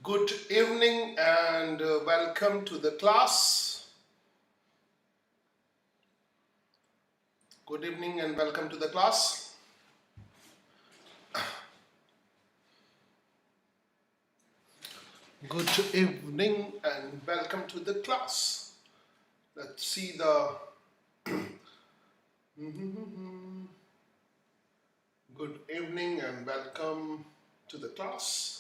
Good evening and welcome to the class. Good evening and welcome to the class. Good evening and welcome to the class. Let's see the good evening and welcome to the class.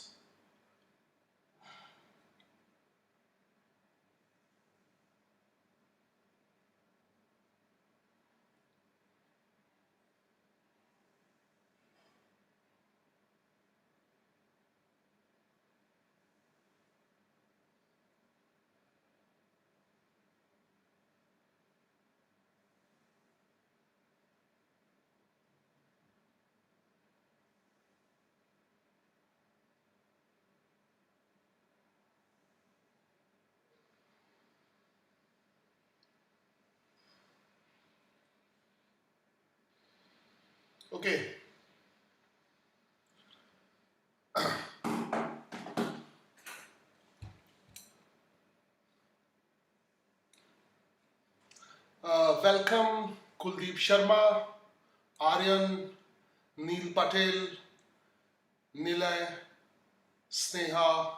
Okay. Welcome Kuldeep Sharma, Aryan, Neil Patel, Nilay, Sneha,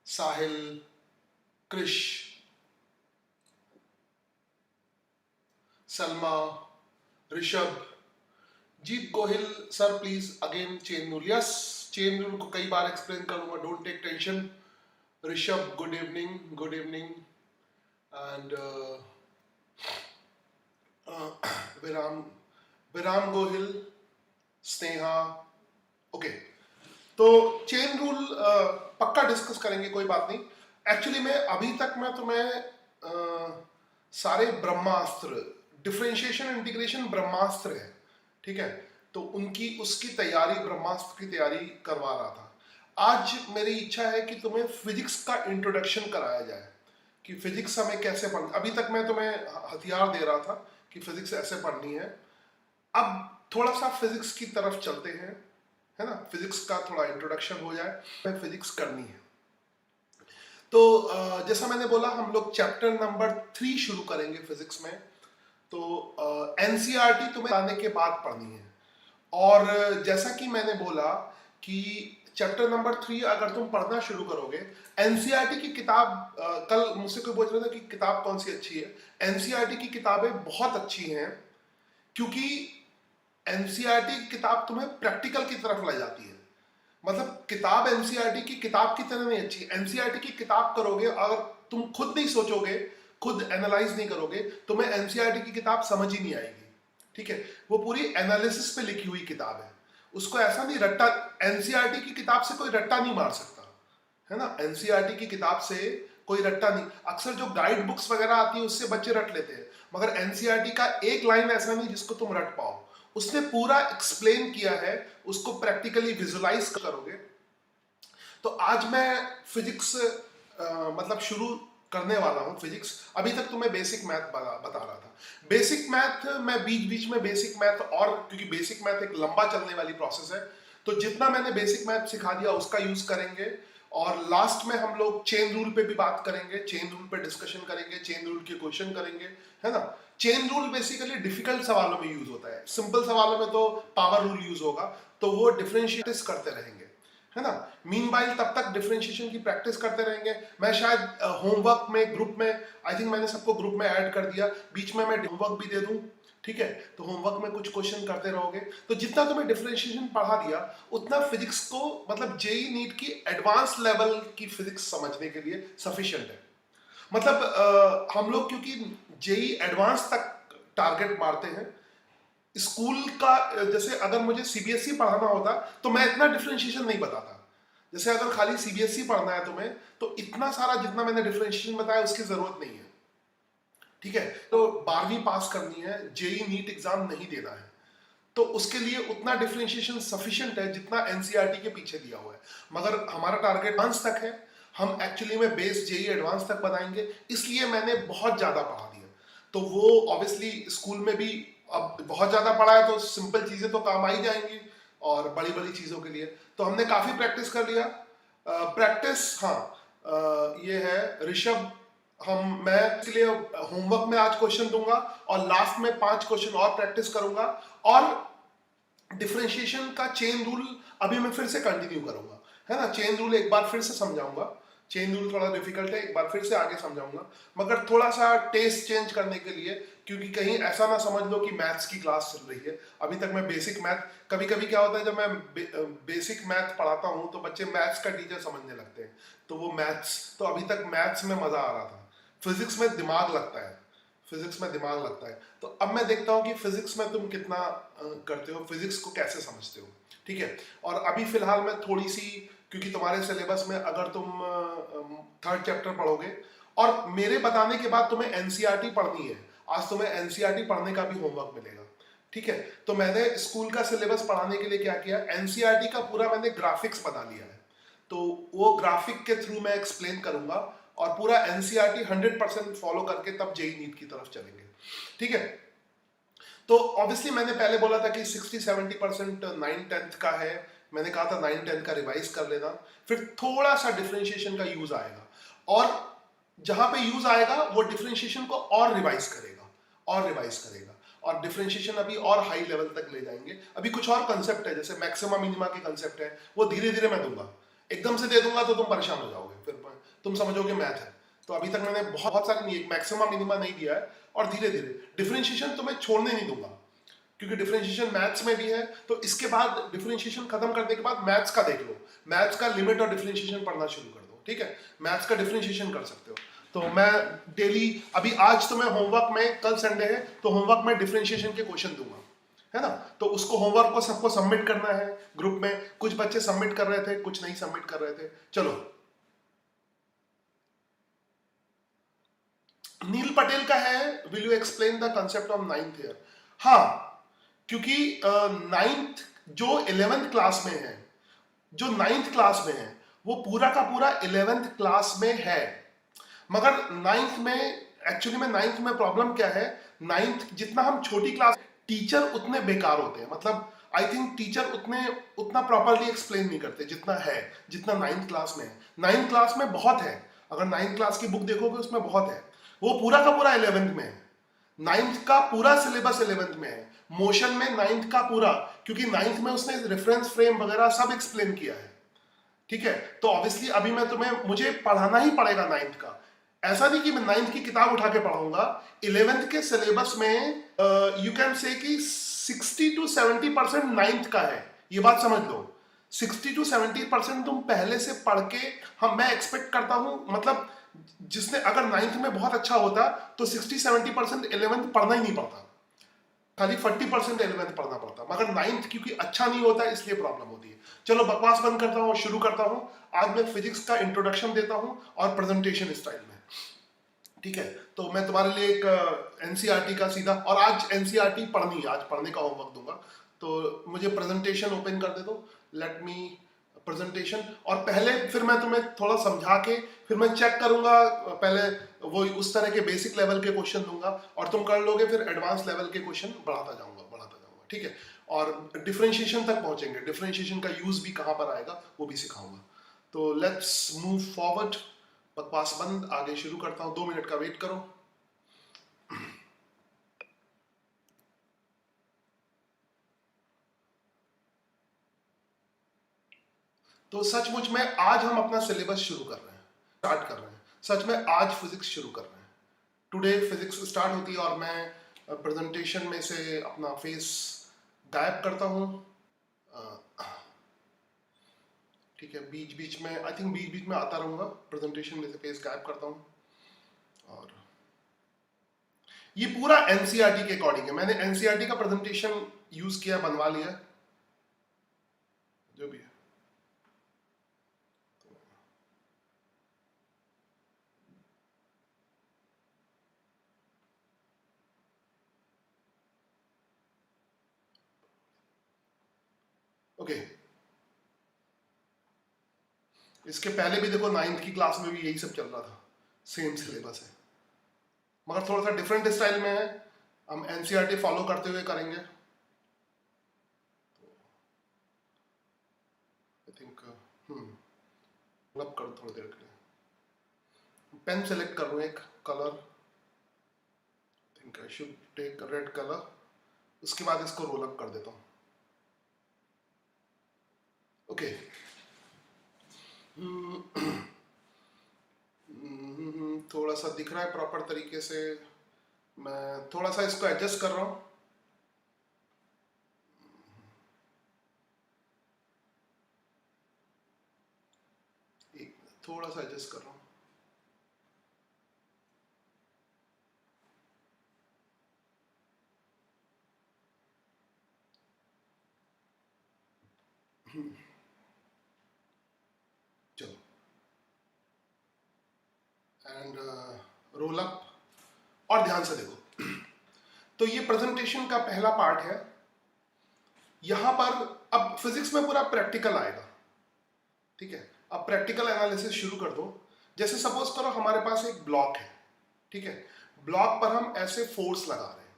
Sahil, Krish, Salma, Rishabh, Jeet Gohil sir please again chain rule. Yes, chain rule को कई बार explain करूंगा, don't take tension. Rishabh good evening and Viram Viram Gohil, Sneha. Okay, तो chain rule पक्का discuss करेंगे, कोई बात नहीं. एक्चुअली मैं अभी तक मैं तुम्हें सारे ब्रह्मास्त्र, डिफरेंशिएशन इंटीग्रेशन ब्रह्मास्त्र है, ठीक है, तो उनकी उसकी तैयारी, ब्रह्मास्त्र की तैयारी करवा रहा था. आज मेरी इच्छा है कि तुम्हें फिजिक्स का इंट्रोडक्शन कराया जाए कि फिजिक्स हमें कैसे पढ़नी. अभी तक मैं तुम्हें हथियार दे रहा था कि फिजिक्स ऐसे पढ़नी है. अब थोड़ा सा फिजिक्स की तरफ चलते हैं, है ना. फिजिक्स का थोड़ा इंट्रोडक्शन हो जाए, हमें फिजिक्स करनी है. तो जैसा मैंने बोला, हम लोग चैप्टर नंबर 3 शुरू करेंगे फिजिक्स में. तो एनसीईआरटी तुम्हें आने के बाद पढ़नी है. और जैसा कि मैंने बोला कि चैप्टर नंबर 3 अगर तुम पढ़ना शुरू करोगे, एनसीईआरटी की किताब, कल मुझसे कोई पूछ रहा था कि किताब कौन सी अच्छी है. एनसीईआरटी की किताबें बहुत अच्छी हैं, क्योंकि एनसीईआरटी की किताब तुम्हें प्रैक्टिकल की तरफ ले जाती है. मतलब किताब एनसीईआरटी की किताब की तरह नहीं अच्छी. एनसीईआरटी की किताब करोगे, अगर तुम खुद नहीं सोचोगे, खुद एनालाइज नहीं करोगे, तुम्हें एनसीईआरटी की किताब समझ ही नहीं आएगी, ठीक है. वो पूरी एनालिसिस पे लिखी हुई किताब है. उसको ऐसा नहीं रट्टा, एनसीईआरटी की किताब से कोई रट्टा नहीं मार सकता, है ना. एनसीईआरटी की किताब से कोई रट्टा नहीं. अक्सर जो गाइड बुक्स वगैरह आती है उससे बच्चे रट लेते हैं, मगर एनसीईआरटी का एक लाइन ऐसा नहीं जिसको तुम रट पाओ. उसने पूरा एक्सप्लेन किया है, उसको प्रैक्टिकली विजुलाइज करोगे. तो आज मैं फिजिक्स मतलब शुरू करने वाला हूं. फिजिक्स अभी तक तुम्हें बेसिक मैथ बता रहा था. बेसिक मैथ मैं बीच बीच में बेसिक मैथ, और क्योंकि बेसिक मैथ एक लंबा चलने वाली प्रोसेस है, तो जितना मैंने बेसिक मैथ सिखा दिया उसका यूज करेंगे. और लास्ट में हम लोग चेन रूल पे भी बात करेंगे, चेन रूल पे डिस्कशन करेंगे, चेन रूल के क्वेश्चन करेंगे, है ना. चेन रूल बेसिकली डिफिकल्ट सवालों में यूज होता है, सिंपल सवालों में तो पावर रूल यूज होगा. तो वो डिफरेंशिएट करते रहेंगे, है ना. मीनवाइल तब तक डिफरेंशिएशन की प्रैक्टिस करते रहेंगे. मैं शायद होमवर्क में, ग्रुप में, आई थिंक मैंने सबको ग्रुप में ऐड कर दिया, बीच में मैं होमवर्क भी दे दूं, ठीक है. तो होमवर्क में कुछ क्वेश्चन करते रहोगे. तो जितना तुम्हें डिफरेंशिएशन पढ़ा दिया, उतना फिजिक्स को, मतलब जेई नीट की एडवांस लेवल की फिजिक्स समझने के लिए सफिशिएंट है. मतलब हम लोग क्योंकि जेई एडवांस तक टारगेट मारते हैं, स्कूल का जैसे अगर मुझे सीबीएसई पढ़ाना होता तो मैं इतना डिफरेंशिएशन नहीं बताता. जैसे अगर खाली सीबीएसई पढ़ना है तुम्हें, तो इतना सारा जितना मैंने डिफरेंशिएशन बताया उसकी जरूरत नहीं है, ठीक है. तो 12वीं पास करनी है, जेई नीट एग्जाम नहीं देना है, तो उसके लिए उतना डिफरेंशिएशन सफिशिएंट है जितना एनसीईआरटी के पीछे दिया हुआ है. मगर हमारा टारगेट एडवांस तक है, हम एक्चुअली में बेस जेई एडवांस तक बनाएंगे, इसलिए मैंने बहुत ज्यादा पढ़ा दिया. तो वो ऑब्वियसली स्कूल में भी अब बहुत ज्यादा पढ़ा है तो सिंपल चीजें तो काम आ ही जाएंगी. और बड़ी बड़ी चीज़ों के लिए। तो हमने काफ़ी प्रैक्टिस कर लिया। प्रैक्टिस, हाँ, ये है ऋषभ, मैं इसके लिए होमवर्क में आज क्वेश्चन दूंगा और लास्ट में 5 क्वेश्चन और प्रैक्टिस करूंगा। और डिफरेंशिएशन का चेन रूल अभी मैं फिर से कंटिन्यू करूंगा, है ना। चेन रूल एक बार फिर से समझाऊंगा। चेन रूल थोड़ा डिफिकल्ट है, एक बार फिर से आगे समझाऊंगा, मगर थोड़ा सा टेस्ट चेंज करने के लिए, क्योंकि कहीं ऐसा ना समझ लो कि मैथ्स की क्लास चल रही है। अभी तक मैं बेसिक मैथ, कभी कभी क्या होता है जब मैं बेसिक मैथ पढ़ाता हूँ तो बच्चे मैथ्स का टीचर समझने लगते हैं, तो वो मैथ्स, तो अभी तक मैथ्स में मजा आ रहा था। फिजिक्स में दिमाग लगता है, फिजिक्स में दिमाग लगता है। तो अब मैं देखता हूँ कि फिजिक्स में तुम कितना करते हो, फिजिक्स को कैसे समझते हो, ठीक है। और अभी फिलहाल मैं थोड़ी सी, क्योंकि तुम्हारे सिलेबस में अगर तुम 3rd चैप्टर पढ़ोगे और मेरे बताने के बाद तुम्हें एनसीईआरटी पढ़नी है, आज तुम्हें एनसीईआरटी पढ़ने का भी होमवर्क मिलेगा, ठीक है। तो मैंने स्कूल का सिलेबस पढ़ाने के लिए क्या किया, एनसीईआरटी का पूरा मैंने ग्राफिक्स बना लिया है। तो वो ग्राफिक के थ्रू मैं एक्सप्लेन करूंगा और पूरा एनसीईआरटी 100% फॉलो करके तब जेई नीट की तरफ चलेंगे, ठीक है। तो ऑब्वियसली मैंने पहले बोला था कि 60-70% 9th-10th का है, मैंने कहा था 9th-10th का रिवाइज कर लेना, फिर थोड़ा सा डिफरेंशिएशन का यूज आएगा और जहां पे यूज आएगा वो डिफरेंशिएशन को और रिवाइज करेगा, और रिवाइज करेगा, और डिफरेंशिएशन अभी और हाई लेवल तक ले जाएंगे। अभी कुछ और कंसेप्ट है, जैसे मैक्सिमा मिनिमा के कंसेप्ट है, वो धीरे धीरे मैं दूंगा, एकदम से दे दूंगा तो तुम परेशान हो जाओगे, फिर तुम समझोगे मैथ है। तो अभी तक मैंने बहुत सारे नहीं, मैक्सिमा मिनिमा नहीं दिया है, और धीरे धीरे डिफरेंशिएशन तो मैं छोड़ने नहीं दूंगा, क्योंकि डिफरेंशिएशन मैथ्स में भी है। तो इसके बाद डिफरेंशिएशन खत्म करने के बाद मैथ्स का देख लो, मैथ्स का लिमिट और डिफरेंशिएशन पढ़ना शुरू कर दो, ठीक है। मैथ्स का डिफरेंशिएशन कर सकते हो। तो मैं डेली, अभी आज तो मैं होमवर्क में, कल संडे है तो होमवर्क में डिफरेंशिएशन के क्वेश्चन दूंगा, है ना। तो उसको होमवर्क को सबको सबमिट करना है ग्रुप में। कुछ बच्चे सबमिट कर रहे थे, कुछ नहीं सबमिट कर रहे थे। चलो, नील पटेल का है, will you explain the concept of 9th year. हाँ, क्योंकि 9th जो 11th क्लास में है, जो 9th क्लास में है, वो पूरा का पूरा 11th क्लास में है, मगर 9th में, एक्चुअली में 9th में प्रॉब्लम क्या है, 9th जितना हम छोटी क्लास, टीचर उतने बेकार होते हैं, मतलब आई थिंक टीचर उतना प्रॉपरली एक्सप्लेन नहीं करते जितना है, जितना 9th क्लास में है। 9th क्लास में बहुत है, अगर 9th क्लास की बुक देखोगे उसमें बहुत है, वो पूरा का पूरा 11th में है। 9th का पूरा सिलेबस 11th में है, मोशन में 9th का पूरा, क्योंकि 9th में उसने रेफरेंस फ्रेम वगैरह सब एक्सप्लेन किया है, ठीक है। तो ऑब्वियसली अभी मुझे पढ़ाना ही पड़ेगा 9th का। ऐसा नहीं कि मैं 9th की किताब उठा के पढ़ाऊंगा, 11th के सिलेबस में यू कैन से कि 60-70% 9th का है, ये बात समझ लो। 60-70% तुम पहले से पढ़ के, हम, मैं एक्सपेक्ट करता हूं, मतलब जिसने अगर 9th में बहुत अच्छा होता तो 60-70% 11th पढ़ना ही नहीं पड़ता, खाली 40% 11th पढ़ना पड़ता, मगर 9th क्योंकि अच्छा नहीं होता इसलिए प्रॉब्लम होती है। चलो बकवास बंद करता हूँ, शुरू करता हूँ। आज मैं फिजिक्स का इंट्रोडक्शन देता हूँ और प्रेजेंटेशन स्टाइल में, ठीक है। तो मैं तुम्हारे लिए एक एनसीईआरटी का सीधा, और आज एनसीईआरटी पढ़नी है, आज पढ़ने का होमवर्क दूंगा। तो मुझे प्रेजेंटेशन ओपन कर दे दो, लेट मी प्रेजेंटेशन, और पहले फिर मैं तुम्हें थोड़ा समझा के फिर मैं चेक करूंगा, पहले वो उस तरह के बेसिक लेवल के क्वेश्चन दूंगा और तुम कर लोगे, फिर एडवांस लेवल के क्वेश्चन बढ़ाता जाऊंगा, ठीक है। और डिफरेंशिएशन तक पहुंचेंगे, डिफरेंशिएशन का यूज भी कहां पर आएगा वो भी सिखाऊंगा। तो लेट्स मूव फॉरवर्ड, बकवास बंद, आगे शुरू करता हूं, 2 मिनट का वेट करो। तो सचमुच में आज हम अपना सिलेबस शुरू कर रहे हैं, स्टार्ट कर रहे हैं, सच में आज फिजिक्स शुरू कर रहे हैं। टुडे फिजिक्स स्टार्ट होती है और मैं प्रेजेंटेशन में से अपना फेस गायब करता हूँ, ठीक है। बीच बीच में, आई थिंक बीच बीच में आता रहूंगा, प्रेजेंटेशन में से फेस गायब करता हूँ। और ये पूरा एनसीईआरटी के अकॉर्डिंग है, मैंने एनसीईआरटी का प्रेजेंटेशन यूज किया, बनवा लिया, जो भी है। ओके, इसके पहले भी देखो 9th की क्लास में भी यही सब चल रहा था, सेम सिलेबस है, मगर थोड़ा सा डिफरेंट स्टाइल में है, हम एनसीईआरटी फॉलो करते हुए करेंगे। थिंक रब करो थोड़ी देर के लिए। पेन सेलेक्ट कर लूँ एक colour, think I should take red colour. उसके बाद इसको रोल अप कर देता हूँ। ओके थोड़ा सा दिख रहा है प्रॉपर तरीके से। मैं थोड़ा सा इसको एडजस्ट कर रहा हूँ। थोड़ा सा एडजस्ट कर रहा हूँ। चलो एंड रोल अप। और ध्यान से देखो, तो ये प्रेजेंटेशन का पहला पार्ट है। यहां पर अब फिजिक्स में पूरा प्रैक्टिकल आएगा, ठीक है। अब प्रैक्टिकल एनालिसिस शुरू कर दो। जैसे सपोज करो हमारे पास एक ब्लॉक है, ठीक है। ब्लॉक पर हम ऐसे फोर्स लगा रहे हैं,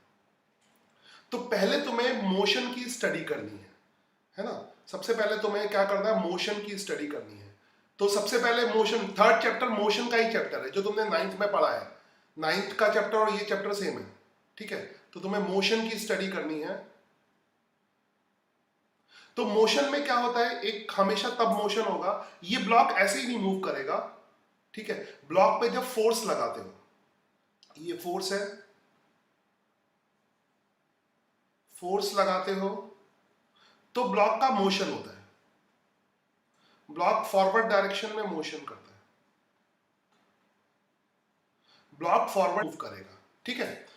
तो पहले तुम्हें मोशन की स्टडी करनी है ना। सबसे पहले तुम्हें क्या करना है, मोशन की स्टडी करनी है। तो सबसे पहले मोशन, थर्ड चैप्टर मोशन का ही चैप्टर है जो तुमने 9th में पढ़ा है। 9th का चैप्टर और ये चैप्टर सेम है, ठीक है। तो तुम्हें मोशन की स्टडी करनी है। तो मोशन में क्या होता है, एक हमेशा तब मोशन होगा, ये ब्लॉक ऐसे ही नहीं मूव करेगा, ठीक है। ब्लॉक पे जब फोर्स लगाते हो, ये फोर्स है, फोर्स लगाते हो तो ब्लॉक का मोशन होता है। ब्लॉक फॉरवर्ड डायरेक्शन में मोशन करता है, ब्लॉक फॉरवर्ड मूव करेगा, ठीक है।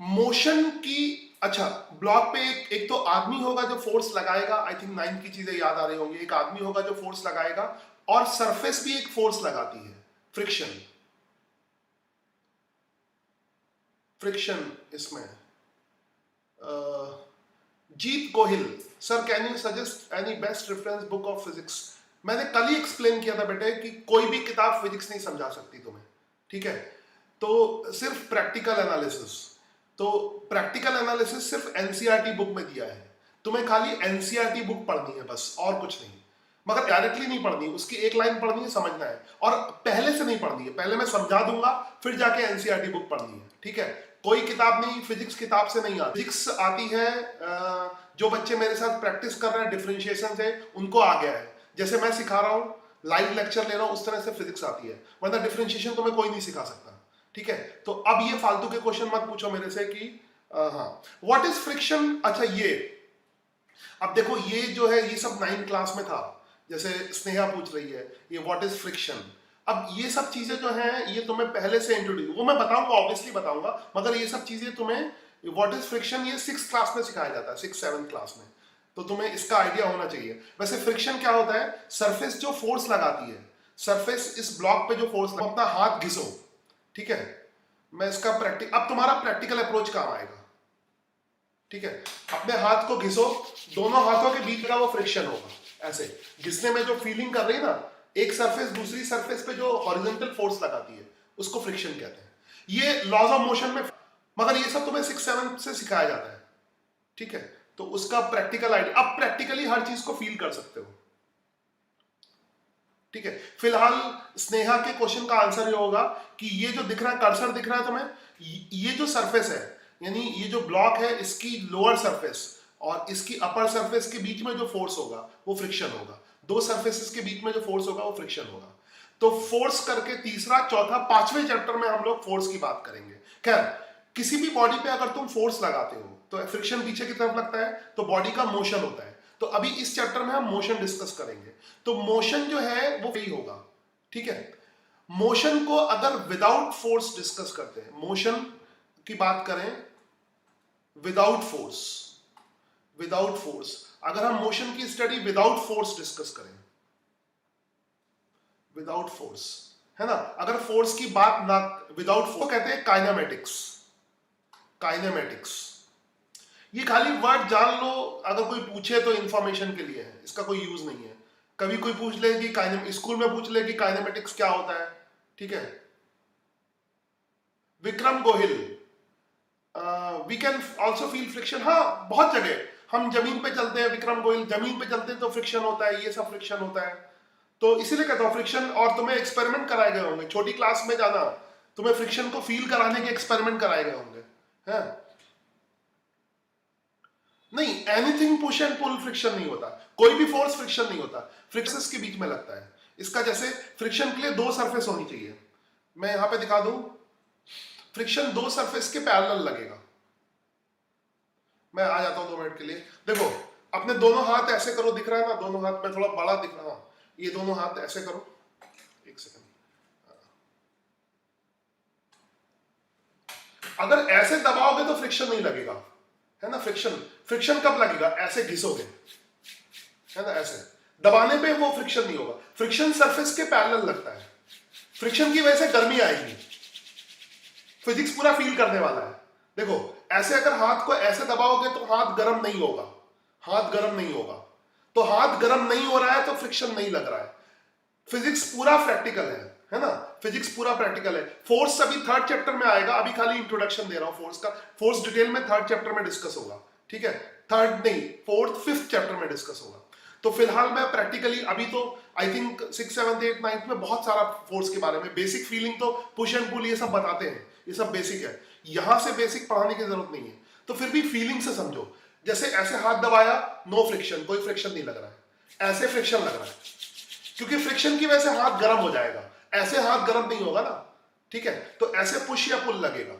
मोशन की, अच्छा ब्लॉक पे एक तो आदमी होगा जो फोर्स लगाएगा। आई थिंक 9th की चीजें याद आ रही होंगी। एक आदमी होगा जो फोर्स लगाएगा और सरफेस भी एक फोर्स लगाती है, फ्रिक्शन। फ्रिक्शन इसमें Jeet Gohil, sir can you suggest any best reference book of physics. मैंने कल ही एक्सप्लेन किया था बेटे कि कोई भी किताब फिजिक्स नहीं समझा सकती तुम्हें, ठीक है। तो सिर्फ प्रैक्टिकल एनालिसिस, तो प्रैक्टिकल एनालिसिस सिर्फ एनसीईआरटी बुक में दिया है। तुम्हें खाली एनसीईआरटी बुक पढ़नी है बस, और कुछ नहीं। मगर डायरेक्टली नहीं पढ़नी, उसकी एक लाइन पढ़नी है, समझना है, और पहले से नहीं पढ़नी है। पहले मैं समझा दूंगा, फिर जाके एनसीईआरटी बुक पढ़नी है, ठीक है। कोई किताब नहीं फिजिक्स किताब से नहीं आती। फिजिक्स आती है जो बच्चे मेरे साथ प्रैक्टिस कर रहे हैं डिफरेंशिएशन से, उनको आ गया है। जैसे मैं सिखा रहा हूँ, लाइव लेक्चर ले रहा हूँ, उस तरह से फिजिक्स आती है। वरना डिफरेंशिएशन तुम्हें कोई नहीं सिखा सकता, ठीक है। तो अब ये फालतू के क्वेश्चन मत पूछो मेरे से कि हाँ व्हाट इज फ्रिक्शन। अच्छा ये अब देखो, ये जो है ये सब 9th क्लास में था। जैसे स्नेहा पूछ रही है ये व्हाट इज फ्रिक्शन। अब ये सब चीजें जो हैं ये तुम्हें पहले से इंट्रोड्यूस, वो मैं बताऊंगा, ऑब्वियसली बताऊंगा, मगर ये सब चीजें तुम्हें व्हाट इज फ्रिक्शन ये 6th क्लास में सिखाया जाता है, 6th 7th क्लास में। तो तुम्हें इसका आइडिया होना चाहिए। वैसे फ्रिक्शन क्या होता है, सरफेस जो फोर्स लगाती है, सरफेस इस ब्लॉक पे जो फोर्स, अपना हाथ घिसो, ठीक है। मैं इसका अब तुम्हारा प्रैक्टिकल अप्रोच काम आएगा, ठीक है। अपने हाथ को घिसो, दोनों हाथों के बीच का वो फ्रिक्शन होगा। ऐसे घिसने में जो फीलिंग कर रही है ना, एक सरफेस दूसरी सरफेस पे जो हॉरिजॉन्टल फोर्स लगाती है, उसको फ्रिक्शन कहते हैं। ये लॉज ऑफ मोशन में, मगर ये सब तुम्हें 6th 7th से सिखाया जाता है, ठीक है। तो उसका प्रैक्टिकल आइडिया, अब प्रैक्टिकली हर चीज को फील कर सकते हो, ठीक है। फिलहाल स्नेहा के क्वेश्चन का आंसर ये होगा कि ये जो दिख रहा है, कर्सर दिख रहा है तुम्हें, ये जो सरफेस है, यानी ये जो ब्लॉक है, इसकी लोअर सरफेस और इसकी अपर सरफेस के बीच में जो फोर्स होगा वो फ्रिक्शन होगा। दो सरफेसेस के बीच में जो फोर्स होगा वो फ्रिक्शन होगा। तो फोर्स करके तीसरा, चौथा, 5वें चैप्टर में हम लोग फोर्स की बात करेंगे। खैर, किसी भी बॉडी पे अगर तुम फोर्स लगाते हो तो फ्रिक्शन पीछे की तरफ लगता है, तो बॉडी का मोशन होता है। तो अभी इस चैप्टर में हम मोशन डिस्कस करेंगे। तो मोशन जो है वो फ्री होगा, ठीक है। मोशन को अगर विदाउट फोर्स डिस्कस करते हैं, मोशन की बात करें विदाउट फोर्स, विदाउट फोर्स, अगर हम मोशन की स्टडी विदाउट फोर्स डिस्कस करें, विदाउट फोर्स, है ना। अगर फोर्स की बात ना, विदाउट फोर्स कहते हैं काइनेमेटिक्स। काइनेमेटिक्स, ये खाली वर्ड जान लो, अगर कोई पूछे तो इंफॉर्मेशन के लिए है, इसका कोई यूज नहीं है। कभी कोई पूछ ले कि स्कूल में पूछ ले कि काइनेमेटिक्स क्या होता है, ठीक है। Vikram Gohil, we can also feel friction. हाँ, बहुत जगह हम जमीन पे चलते हैं, विक्रम गोयल जमीन पे चलते हैं तो फ्रिक्शन होता है, ये सब फ्रिक्शन होता है। तो इसीलिए कहता हूँ फ्रिक्शन, और तुम्हें एक्सपेरिमेंट कराए गए होंगे छोटी क्लास में जाना, तुम्हें फ्रिक्शन को फील कराने के एक्सपेरिमेंट कराए गए होंगे, है नहीं। Anything push and pull friction नहीं होता, कोई भी फोर्स फ्रिक्शन नहीं होता, फ्रिक्शंस के बीच में लगता है। इसका जैसे फ्रिक्शन के लिए दो सरफेस होनी चाहिए, मैं यहां पे दिखा दूं, फ्रिक्शन दो सरफेस के पैरेलल लगेगा। मैं आ जाता हूं 2 मिनट के लिए। देखो अपने दोनों हाथ ऐसे करो, दिख रहा है ना दोनों हाथ, मैं थोड़ा बड़ा दिख रहा हूं, ये दोनों हाथ ऐसे करो, एक सेकंड। अगर ऐसे दबाओगे तो फ्रिक्शन नहीं लगेगा, है ना। फ्रिक्शन फ्रिक्शन कब लगेगा, ऐसे घिसोगे, है ना, ऐसे दबाने पे वो फ्रिक्शन नहीं होगा। फ्रिक्शन सरफेस के पैरेलल लगता है, फ्रिक्शन की वजह से गर्मी आएगी, फिजिक्स पूरा फील करने वाला है। देखो ऐसे अगर हाथ को ऐसे दबाओगे तो हाथ गर्म नहीं होगा, हाथ गर्म नहीं होगा, तो हाथ गर्म नहीं हो रहा है तो फ्रिक्शन नहीं लग रहा है। फिजिक्स पूरा प्रैक्टिकल है ना, फिजिक्स पूरा प्रैक्टिकल है। फोर्स अभी 3rd चैप्टर में आएगा, अभी खाली इंट्रोडक्शन दे रहा हूं फोर्स का, फोर्स डिटेल में 3rd चैप्टर में डिस्कस होगा, ठीक है। 3rd नहीं, 4th 5th चैप्टर में डिस्कस होगा। तो फिलहाल मैं प्रैक्टिकली अभी तो I think 6th 7th 8th 9th में बहुत सारा फोर्स के बारे में, बेसिक फीलिंग तो पुश एंड पुल ये सब बताते हैं, ये सब बेसिक है, यहां से बेसिक पढ़ाने की जरूरत नहीं है। तो फिर भी फीलिंग से समझो, जैसे ऐसे हाथ दबाया, नो फ्रिक्शन, कोई फ्रिक्शन नहीं लग रहा है, ऐसे फ्रिक्शन लग रहा है, क्योंकि फ्रिक्शन की वजह से हाथ गर्म हो जाएगा, ऐसे हाथ गर्म नहीं होगा ना, ठीक है। तो ऐसे पुश या पुल लगेगा।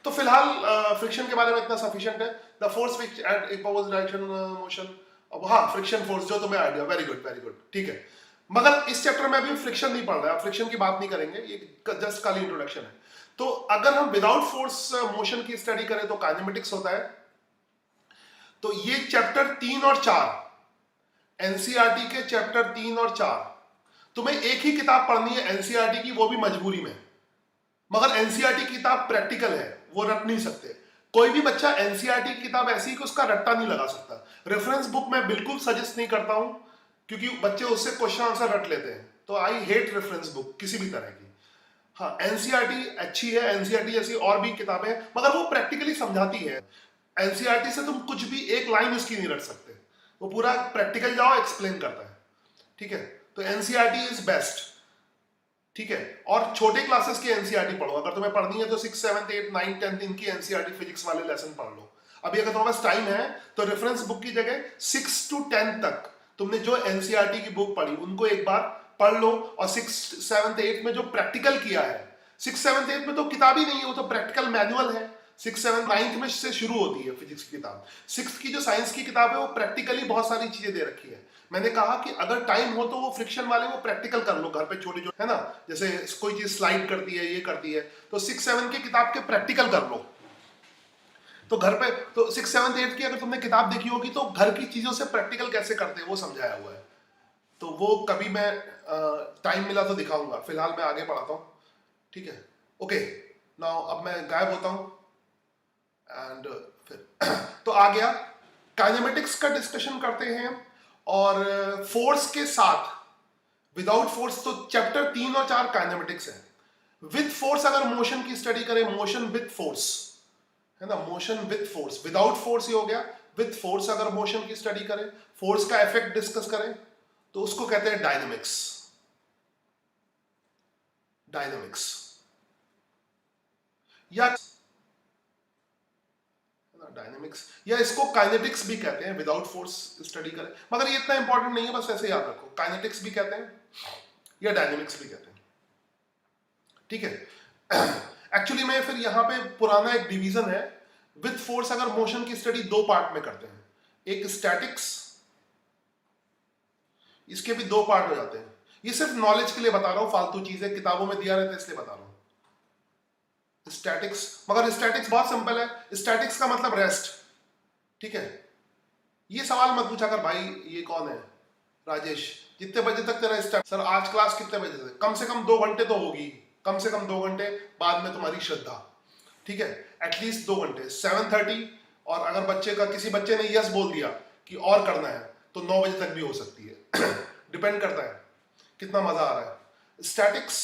तो फिलहाल फ्रिक्शन के बारे में इतना सफिशिएंट है। The force which at opposite direction motion, अब हाँ फ्रिक्शन फोर्स जो तुम्हें आइडिया, वेरी गुड, ठीक है। मगर इस चैप्टर में अभी फ्रिक्शन नहीं पढ़ रहे हैं, फ्रिक्शन की बात नहीं करेंगे, ये जस्ट खाली इंट्रोडक्शन है। तो अगर हम विदाउट फोर्स मोशन की स्टडी करें तो काइनेमेटिक्स होता है। तो ये चैप्टर 3 और 4 एनसीईआरटी के चैप्टर 3 और 4 तुम्हें एक ही किताब पढ़नी है एनसीईआरटी की, वो भी मजबूरी में। मगर एनसीईआरटी की किताब प्रैक्टिकल है, वो रट नहीं सकते। कोई भी बच्चा एनसीईआरटी की किताब ऐसी कि उसका रट्टा नहीं लगा सकता। रेफरेंस बुक मैं बिल्कुल सजेस्ट नहीं करता हूं, क्योंकि बच्चे उससे क्वेश्चन आंसर रट लेते हैं। तो आई हेट रेफरेंस बुक किसी भी तरह की। हाँ एनसीईआरटी अच्छी है, एनसीईआरटी जैसी और भी किताबें, मगर वो प्रैक्टिकली समझाती है। एनसीईआरटी से तुम कुछ भी एक लाइन उसकी नहीं रट सकते, वो पूरा प्रैक्टिकल जाओ एक्सप्लेन करता है, ठीक है। तो एनसीईआरटी इज बेस्ट, ठीक है। और छोटे क्लासेस की एनसीईआरटी पढ़ो, अगर तुम्हें पढ़नी है तो 6, 7, 8, 9, 10 इनकी एनसीईआरटी फिजिक्स वाले लेसन पढ़ लो। अभी अगर तुम्हारे पास टाइम है तो रेफरेंस बुक की जगह 6 to 10 तक तुमने जो एनसीईआरटी की बुक पढ़ी उनको एक बार पढ़ लो, और 6, 7, 8 में जो प्रैक्टिकल किया है, 6, 7, 8 में तो किताब ही नहीं है, वो तो प्रैक्टिकल मैनुअल है। 6, 7, 9 में से शुरू होती है फिजिक्स की किताब। 6th की जो साइंस की किताब है वो प्रैक्टिकली बहुत सारी चीजें दे रखी है। मैंने कहा कि अगर टाइम हो तो वो फ्रिक्शन वाले वो प्रैक्टिकल कर लो घर पे, छोटे जो है ना, जैसे कोई चीज स्लाइड करती है, ये करती है, तो 6, 7 की किताब के प्रैक्टिकल कर लो। तो घर पे तो 6, 7, 8 की अगर तुमने किताब देखी होगी तो घर की चीजों से प्रैक्टिकल कैसे करते हैं वो समझाया हुआ है। तो वो कभी मैं टाइम मिला तो दिखाऊंगा, फिलहाल मैं आगे पढ़ाता हूँ, ठीक है। ओके नाउ अब मैं गायब होता हूँ एंड फिर तो आ गया काइनेमेटिक्स का डिस्कशन करते हैं, और फोर्स के साथ, विदाउट फोर्स तो चैप्टर 3 और 4 काइनेमेटिक्स है। विद फोर्स अगर मोशन की स्टडी करें, मोशन विद फोर्स, है ना, motion with force, without force ही हो गया। विद फोर्स अगर मोशन की स्टडी करें, फोर्स का इफेक्ट डिस्कस करें, तो उसको कहते हैं डायनेमिक्स। डायनेमिक्स या डायनेमिक्स, या इसको काइनेटिक्स भी कहते हैं, विदाउट फोर्स स्टडी करें, मगर ये इतना इंपॉर्टेंट नहीं है, बस ऐसे याद रखो, काइनेटिक्स भी कहते हैं या डायनेमिक्स भी कहते हैं, ठीक है। एक्चुअली में फिर यहां पे पुराना एक डिवीजन है, विद फोर्स अगर मोशन की स्टडी 2 पार्ट में करते हैं, एक स्टैटिक्स, इसके भी 2 पार्ट हो जाते हैं। ये सिर्फ नॉलेज के लिए बता रहा हूं, फालतू चीजें किताबों में दिया रहता है इसलिए बता रहा हूं। स्टैटिक्स, मगर स्टैटिक्स बहुत सिंपल है, स्टैटिक्स का मतलब रेस्ट, ठीक है। ये सवाल मत पूछा कर भाई ये कौन है राजेश, कितने बजे तक तेरा स्टार्ट, सर आज क्लास कितने बजे से, कम से कम 2 घंटे तो होगी, कम से कम 2 घंटे, बाद में तुम्हारी श्रद्धा, ठीक है, एटलीस्ट 2 घंटे 7:30। और अगर बच्चे का, किसी बच्चे ने यस बोल दिया कि और करना है तो 9 बजे तक भी हो सकती है डिपेंड करता है कितना मजा आ रहा है। स्टैटिक्स,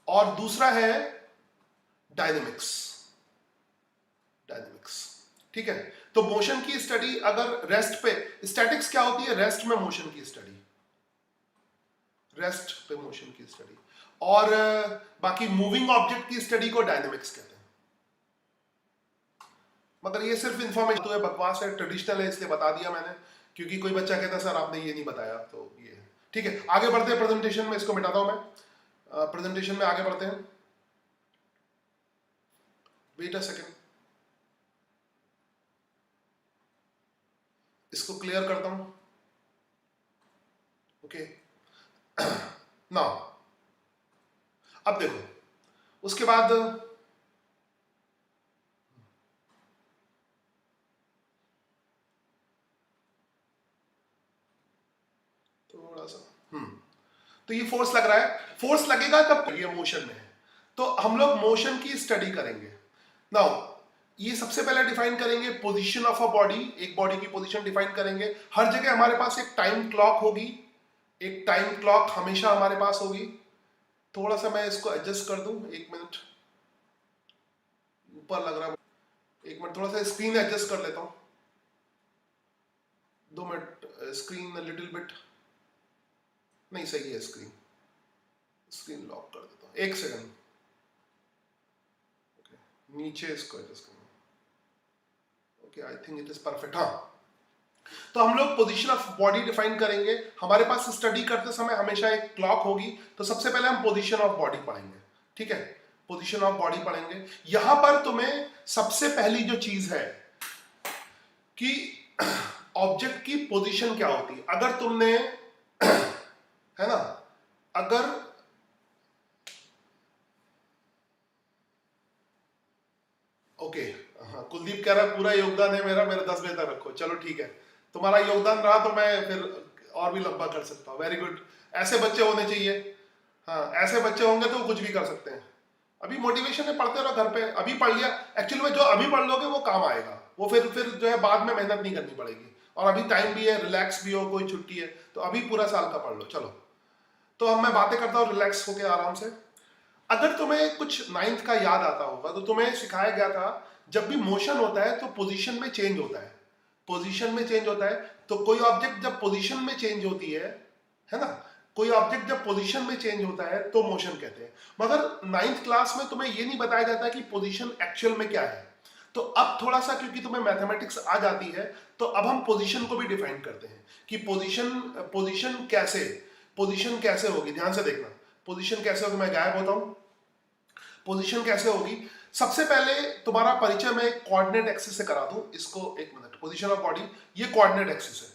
और दूसरा है डायनेमिक्स, डायनेमिक्स, ठीक है। तो मोशन की स्टडी अगर रेस्ट पे, स्टैटिक्स क्या होती है? रेस्ट में मोशन की स्टडी, रेस्ट पे मोशन की स्टडी। और बाकी मूविंग ऑब्जेक्ट की स्टडी को डायनेमिक्स कहते हैं। मगर ये सिर्फ इंफॉर्मेशन तो है, बकवास है, ट्रेडिशनल है, इसलिए बता दिया मैंने, क्योंकि कोई बच्चा कहता है सर आपने ये नहीं बताया, तो ये है। ठीक है, आगे बढ़ते हैं प्रेजेंटेशन में, इसको मिटाता हूं मैं, प्रेजेंटेशन में आगे बढ़ते हैं। वेट अ सेकेंड, इसको क्लियर करता हूं। ओके, नाउ अब देखो, उसके बाद थोड़ा सा तो ये फोर्स लग रहा है, फोर्स लगेगा तब ये मोशन में है, तो हम लोग मोशन की स्टडी करेंगे। नाउ ये सबसे पहले डिफाइन करेंगे पोजीशन ऑफ अ बॉडी, एक बॉडी की पोजीशन डिफाइन करेंगे। हर जगह हमारे पास एक टाइम क्लॉक होगी, एक टाइम क्लॉक हमेशा हमारे पास होगी। थोड़ा सा मैं इसको एडजस्ट कर दूं, एक मिनट, ऊपर लग रहा है, एक मिनट, थोड़ा सा स्क्रीन एडजस्ट कर लेता हूं, 2 मिनट, स्क्रीन लिटिल बिट, नहीं सही है स्क्रीन, स्क्रीन लॉक कर देता हूं, 1 सेकंड, नीचे इसको एडजस्ट करना। Okay, I think it is perfect. हाँ, तो हम लोग पोजीशन ऑफ बॉडी डिफाइन करेंगे। हमारे पास स्टडी करते समय हमेशा एक क्लॉक होगी, तो सबसे पहले हम पोजीशन ऑफ बॉडी पढ़ेंगे। ठीक है, पोजीशन ऑफ बॉडी पढ़ेंगे। यहां पर तुम्हें सबसे पहली जो चीज है कि ऑब्जेक्ट की पोजीशन क्या होती है। अगर तुमने है ना, अगर ओके, हाँ, कुलदीप कह रहा है पूरा योगदान है मेरा, मेरा 10 बजे तक रखो। चलो ठीक है, तुम्हारा योगदान रहा तो मैं फिर और भी लंबा कर सकता हूँ। वेरी गुड, ऐसे बच्चे होने चाहिए। हाँ, ऐसे बच्चे होंगे तो वो कुछ भी कर सकते हैं। अभी मोटिवेशन है, पढ़ते रहो घर पे, अभी पढ़ लिया, एक्चुअली में जो अभी पढ़ लोगे वो काम आएगा, वो फिर जो है बाद में मेहनत नहीं करनी पड़ेगी। और अभी टाइम भी है, रिलैक्स भी हो, कोई छुट्टी है, तो अभी पूरा साल का पढ़ लो। चलो, तो अब मैं बातें करता हूँ रिलैक्स होके आराम से। अगर तुम्हें कुछ 9th का याद आता होगा तो तुम्हें सिखाया गया था, जब भी मोशन होता है तो पोजीशन में चेंज होता है, पोजीशन में चेंज होता है। तो कोई ऑब्जेक्ट जब पोजीशन में चेंज होती है ना, कोई ऑब्जेक्ट जब पोजीशन में चेंज होता है तो मोशन कहते हैं। मगर 9th क्लास में तुम्हें ये नहीं बताया जाता कि पोजीशन एक्चुअल में क्या है। तो अब थोड़ा सा, क्योंकि तुम्हें मैथमेटिक्स आ जाती है, तो अब हम पोजीशन को भी डिफाइन करते हैं कि पोजीशन कैसे होगी। ध्यान से देखना, पोजीशन कैसे होगी, मैं गायब होता हूं। पोजीशन कैसे होगी, सबसे पहले तुम्हारा परिचय मैं कोऑर्डिनेट एक्सिस से करा दूं इसको। एक मिनट, पोजीशन ऑफ बॉडी, ये कोऑर्डिनेट एक्सिस है,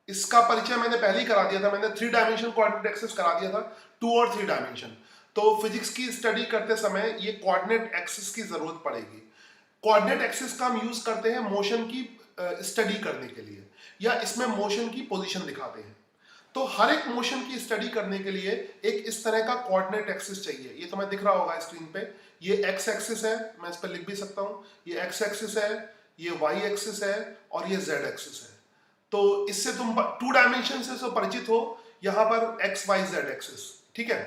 इसका परिचय मैंने पहले ही करा दिया था। मैंने 3 डायमेंशन कोऑर्डिनेट एक्सिस करा दिया था, 2 और 3 डायमेंशन। तो फिजिक्स की स्टडी करते समय ये कोऑर्डिनेट एक्सिस की जरूरत पड़ेगी। कोऑर्डिनेट एक्सिस का हम यूज करते हैं मोशन की स्टडी करने के लिए, या इसमें मोशन की पोजीशन दिखाते हैं। तो हर एक मोशन की स्टडी करने के लिए एक इस तरह का कोऑर्डिनेट एक्सिस चाहिए। ये तुम्हें दिख रहा होगा स्क्रीन पे, ये एक्स एक्सिस है, मैं इस पर लिख भी सकता हूँ, ये एक्स एक्सिस है, ये वाई एक्सिस है, और ये जेड एक्सिस है। तो इससे तुम 2 डायमेंशन से तो परिचित हो, यहां पर एक्स वाई जेड एक्सिस। ठीक है,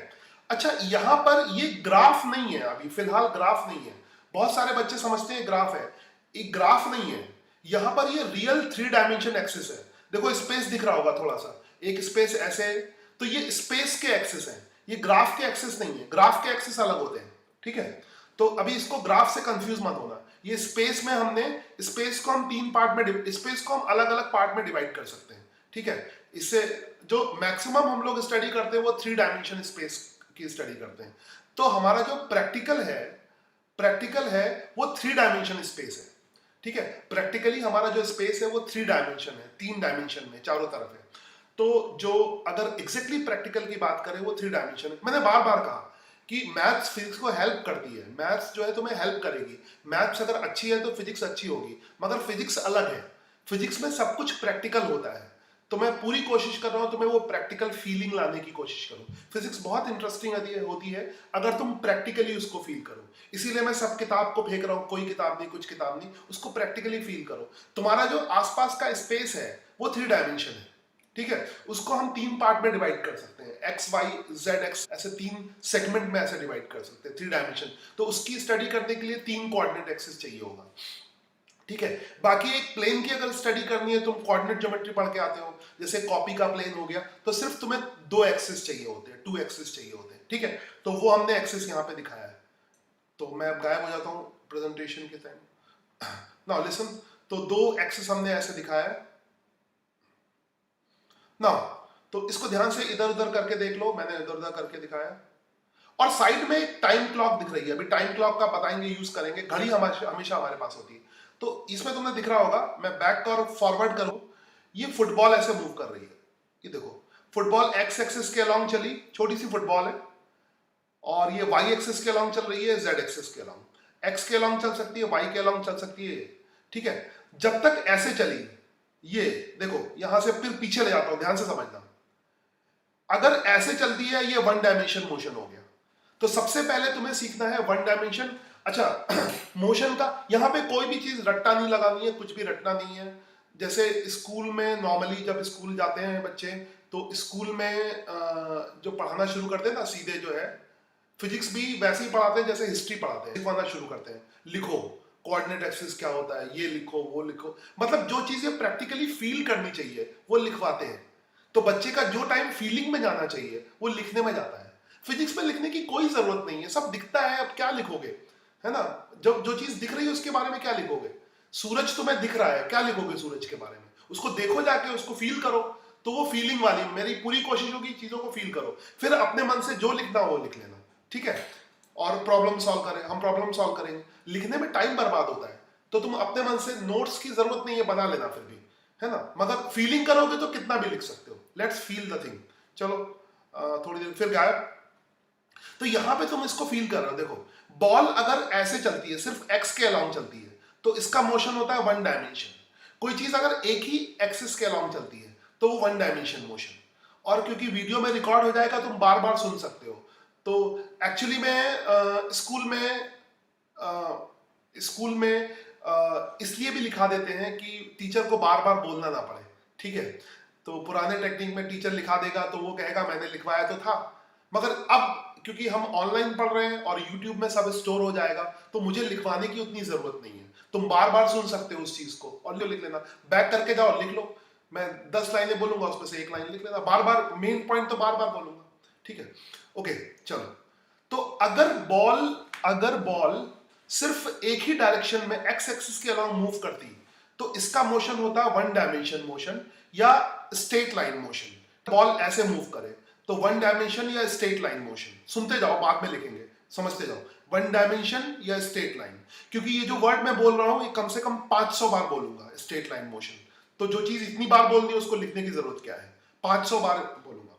अच्छा, यहां पर ये ग्राफ नहीं है, अभी फिलहाल ग्राफ नहीं है। बहुत सारे बच्चे समझते हैं ग्राफ है, ये ग्राफ नहीं है। यहां पर ये रियल 3 डायमेंशन एक्सिस है। देखो स्पेस दिख रहा होगा थोड़ा सा, एक स्पेस ऐसे, तो ये स्पेस के एक्सिस है, ये ग्राफ के एक्सिस नहीं है। ग्राफ के एक्सिस अलग होते हैं। ठीक है, तो अभी इसको ग्राफ से कंफ्यूज मत होना। ये स्पेस में हमने स्पेस को हम 3 पार्ट में, स्पेस को हम अलग अलग पार्ट में डिवाइड कर सकते हैं। ठीक है, इससे जो मैक्सिमम हम लोग स्टडी करते हैं वो 3 डायमेंशन स्पेस की स्टडी करते हैं। तो हमारा जो प्रैक्टिकल है वो 3 डायमेंशन स्पेस है। ठीक है, प्रैक्टिकली हमारा जो स्पेस है वो 3 डायमेंशन है, 3 डायमेंशन में चारों तरफ है। तो जो अगर एग्जैक्टली प्रैक्टिकल की बात करें वो 3 डायमेंशन है। मैंने बार बार कहा कि मैथ्स फिजिक्स को हेल्प करती है, मैथ्स जो है तुम्हें हेल्प करेगी। मैथ्स अगर अच्छी है तो फिजिक्स अच्छी होगी, मगर फिजिक्स अलग है। फिजिक्स में सब कुछ प्रैक्टिकल होता है, तो मैं पूरी कोशिश कर रहा हूं तुम्हें वो प्रैक्टिकल फीलिंग लाने की कोशिश करूं। फिजिक्स बहुत इंटरेस्टिंग होती है अगर तुम प्रैक्टिकली उसको फील करो। इसीलिए मैं सब किताब को फेंक रहा हूं, कोई किताब नहीं, कुछ किताब नहीं, उसको प्रैक्टिकली फील करो। तुम्हारा जो आसपास का स्पेस है वो 3 डायमेंशन है। ठीक है, उसको हम 3 पार्ट में डिवाइड कर सकते हैं, एक्स वाई जेड एक्स, ऐसे 3 सेगमेंट में ऐसे डिवाइड कर सकते हैं, 3 डायमेंशन। तो उसकी स्टडी करने के लिए 3 कोऑर्डिनेट एक्सिस चाहिए होगा। ठीक है। बाकी एक प्लेन की अगर स्टडी करनी है, तुम कोऑर्डिनेट ज्योमेट्री पढ़ के आते हो, जैसे कॉपी का प्लेन हो गया, तो सिर्फ तुम्हें 2 एक्सिस चाहिए होते हैं, 2 एक्सिस चाहिए होते हैं, ठीक है। तो वो हमने एक्सिस यहाँ पे दिखाया है। तो मैं अब गायब हो जाता हूँ प्रेजेंटेशन के टाइम। नाउ लिसन, तो 2 एक्सिस हमने ऐसे दिखाया है। नाउ तो इसको ध्यान से इधर उधर करके देख लो, मैंने इधर उधर करके दिखाया है। और साइड में एक टाइम क्लॉक दिख रही है, अभी टाइम क्लॉक का बताएंगे, यूज करेंगे, घड़ी हमेशा हमारे पास होती है। तो इसमें तुमने दिख रहा होगा, मैं बैक और फॉरवर्ड करूं, ये फुटबॉल ऐसे मूव कर रही है, ये देखो, फुटबॉल एक्स एक्सिस के अलोंग चली, छोटी सी फुटबॉल है, और ये वाई एक्सिस के अलोंग चल रही है, जेड एक्सिस के अलोंग, एक्स के अलोंग चल सकती है, वाई के अलोंग चल सकती है, ठीक है। जब तक ऐसे चली, ये देखो, यहां से फिर पीछे ले जाता हूं, ध्यान से समझना, अगर ऐसे चलती है, ये 1 डायमेंशन मोशन हो गया। तो सबसे पहले तुम्हें सीखना है 1 डायमेंशन। अच्छा, मोशन का यहाँ पे कोई भी चीज रट्टा नहीं लगानी है, कुछ भी रटना नहीं है। जैसे स्कूल में नॉर्मली जब स्कूल जाते हैं बच्चे, तो स्कूल में जो पढ़ाना शुरू करते हैं ना, सीधे जो है फिजिक्स भी वैसे ही पढ़ाते हैं जैसे हिस्ट्री पढ़ाते हैं, लिखवाना शुरू करते हैं, लिखो कोऑर्डिनेट एक्सिस क्या होता है, ये लिखो वो लिखो, मतलब जो चीजें प्रैक्टिकली फील करनी चाहिए वो लिखवाते हैं। तो बच्चे का जो टाइम फीलिंग में जाना चाहिए वो लिखने में जाता है। फिजिक्स में लिखने की कोई जरूरत नहीं है, सब दिखता है, अब क्या लिखोगे, है ना। जब जो चीज दिख रही है उसके बारे में क्या लिखोगे, सूरज तुम्हें दिख रहा है, क्या लिखोगे सूरज के बारे में, उसको देखो जाके, उसको फील करो। तो वो फीलिंग वाली मेरी पूरी कोशिश होगी, चीजों को फील करो, फिर अपने मन से जो लिखना हो वो लिख लेना, ठीक है। और प्रॉब्लम सॉल्व करें, हम प्रॉब्लम सॉल्व करेंगे, लिखने में टाइम बर्बाद होता है, तो तुम अपने मन से, नोट्स की जरूरत नहीं है, बना लेना फिर भी, है ना, मगर फीलिंग करोगे तो कितना भी लिख सकते हो। Let's feel the thing. चलो थोड़ी देर फिर गायब। तो यहां पे तुम इसको फील कर रहे हो, देखो बॉल अगर ऐसे चलती है, सिर्फ एक्स के अलोंग चलती है, तो इसका मोशन होता है 1 डायमेंशन। कोई चीज अगर एक ही एक्सिस के अलोंग चलती है तो वो 1 डायमेंशन मोशन। और क्योंकि वीडियो में रिकॉर्ड हो जाएगा, तुम बार बार सुन सकते हो। तो एक्चुअली में स्कूल में इसलिए भी लिखा देते हैं कि टीचर को बार बार बोलना ना पड़े, ठीक है। तो पुराने टेक्निक में टीचर लिखा देगा तो वो कहेगा मैंने लिखवाया तो था, मगर अब क्योंकि हम ऑनलाइन पढ़ रहे हैं और यूट्यूब में सब स्टोर हो जाएगा, तो मुझे लिखवाने की उतनी जरूरत नहीं है, तुम बार बार सुन सकते हो उस चीज को, और लिख लेना, बैक करके जाओ लिख लो। मैं 10 लाइनें बोलूंगा, उसमें से 1 लाइन लिख लेना, बार बार मेन पॉइंट तो बार बार बोलूंगा, ठीक है। ओके चलो, तो अगर बॉल सिर्फ एक ही डायरेक्शन में एक्स एक्सिस के अलोंग मूव करती, तो इसका मोशन होता है 1 डायमेंशन मोशन या स्ट्रेट लाइन मोशन। बॉल ऐसे मूव करे तो 1 डायमेंशन या स्ट्रेट लाइन मोशन, सुनते जाओ बाद में लिखेंगे, समझते जाओ, 1 डायमेंशन या स्ट्रेट लाइन। क्योंकि ये जो वर्ड मैं बोल रहा हूं, ये कम से कम 500 बार बोलूंगा, स्ट्रेट लाइन मोशन। तो जो चीज इतनी बार बोलनी है उसको लिखने की जरूरत क्या है, 500 बार बोलूंगा,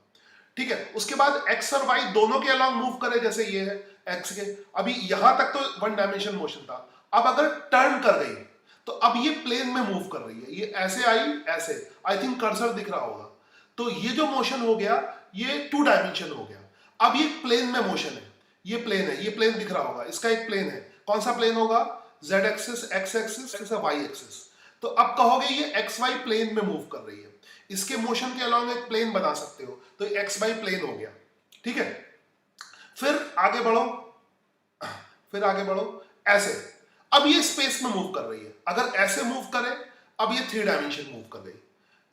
ठीक है। उसके बाद एक्स और वाई दोनों के अलोंग मूव करे, जैसे ये है एक्स के, अभी यहां तक तो 1 डायमेंशन मोशन था। अब अगर टर्न कर गई तो अब ये प्लेन में मूव कर रही है, ये ऐसे आई, ऐसे, आई थिंक कर्सर दिख रहा होगा। तो ये जो मोशन हो गया ये 2 डायमेंशन हो गया। अब ये प्लेन में मोशन है, ये प्लेन है, ये प्लेन दिख रहा होगा, इसका एक प्लेन है, कौन सा प्लेन होगा, Z axis, X axis, Y axis. तो अब कहोगे ये एक्स वाई प्लेन में मूव कर रही है, इसके मोशन के अलोंग एक प्लेन बना सकते हो, तो एक्स वाई प्लेन हो गया, ठीक है। फिर आगे बढ़ो, ऐसे, अब ये स्पेस में मूव कर रही है, अगर ऐसे मूव करे, अब ये 3 डायमेंशन मूव कर गई।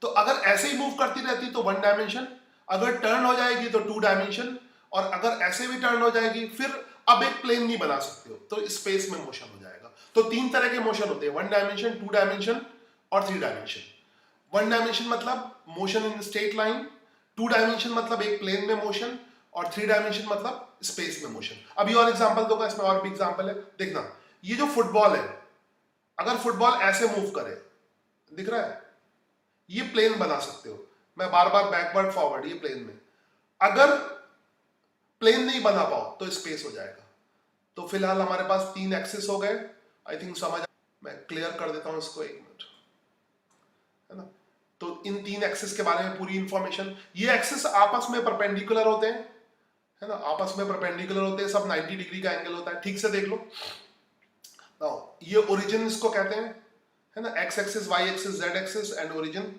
तो अगर ऐसे ही मूव करती रहती तो 1 डायमेंशन, अगर टर्न हो जाएगी तो 2 डायमेंशन, और अगर ऐसे भी टर्न हो जाएगी, फिर अब एक प्लेन नहीं बना सकते हो, तो स्पेस में मोशन हो जाएगा। तो 3 तरह के मोशन होते हैं, 1 डायमेंशन, 2 डायमेंशन और 3 डायमेंशन। 1 डायमेंशन मतलब motion in straight line, 2 dimension मतलब एक प्लेन में मोशन, और 3 डायमेंशन मतलब स्पेस में मोशन। अभी और एग्जांपल दूंगा, इसमें और भी एग्जांपल है, देखना। ये जो फुटबॉल है, अगर फुटबॉल ऐसे मूव करे, दिख रहा है, ये प्लेन बना सकते हो, मैं बार बार बैकवर्ड फॉरवर्ड, ये प्लेन में। अगर प्लेन नहीं बना पाओ तो स्पेस हो जाएगा। तो फिलहाल हमारे पास 3 एक्सिस हो गए, आई थिंक समझ, मैं क्लियर कर देता हूं इसको, 1 मिनट, है ना। तो इन 3 एक्सिस के बारे में पूरी इंफॉर्मेशन, ये एक्सिस आपस में परपेंडिकुलर होते हैं, है ना, आपस में परपेंडिकुलर होते हैं, सब 90 डिग्री का एंगल होता है, ठीक से देख लो। ये ओरिजिन इसको कहते हैं, है ना, X axis, Y axis, Z axis and origin.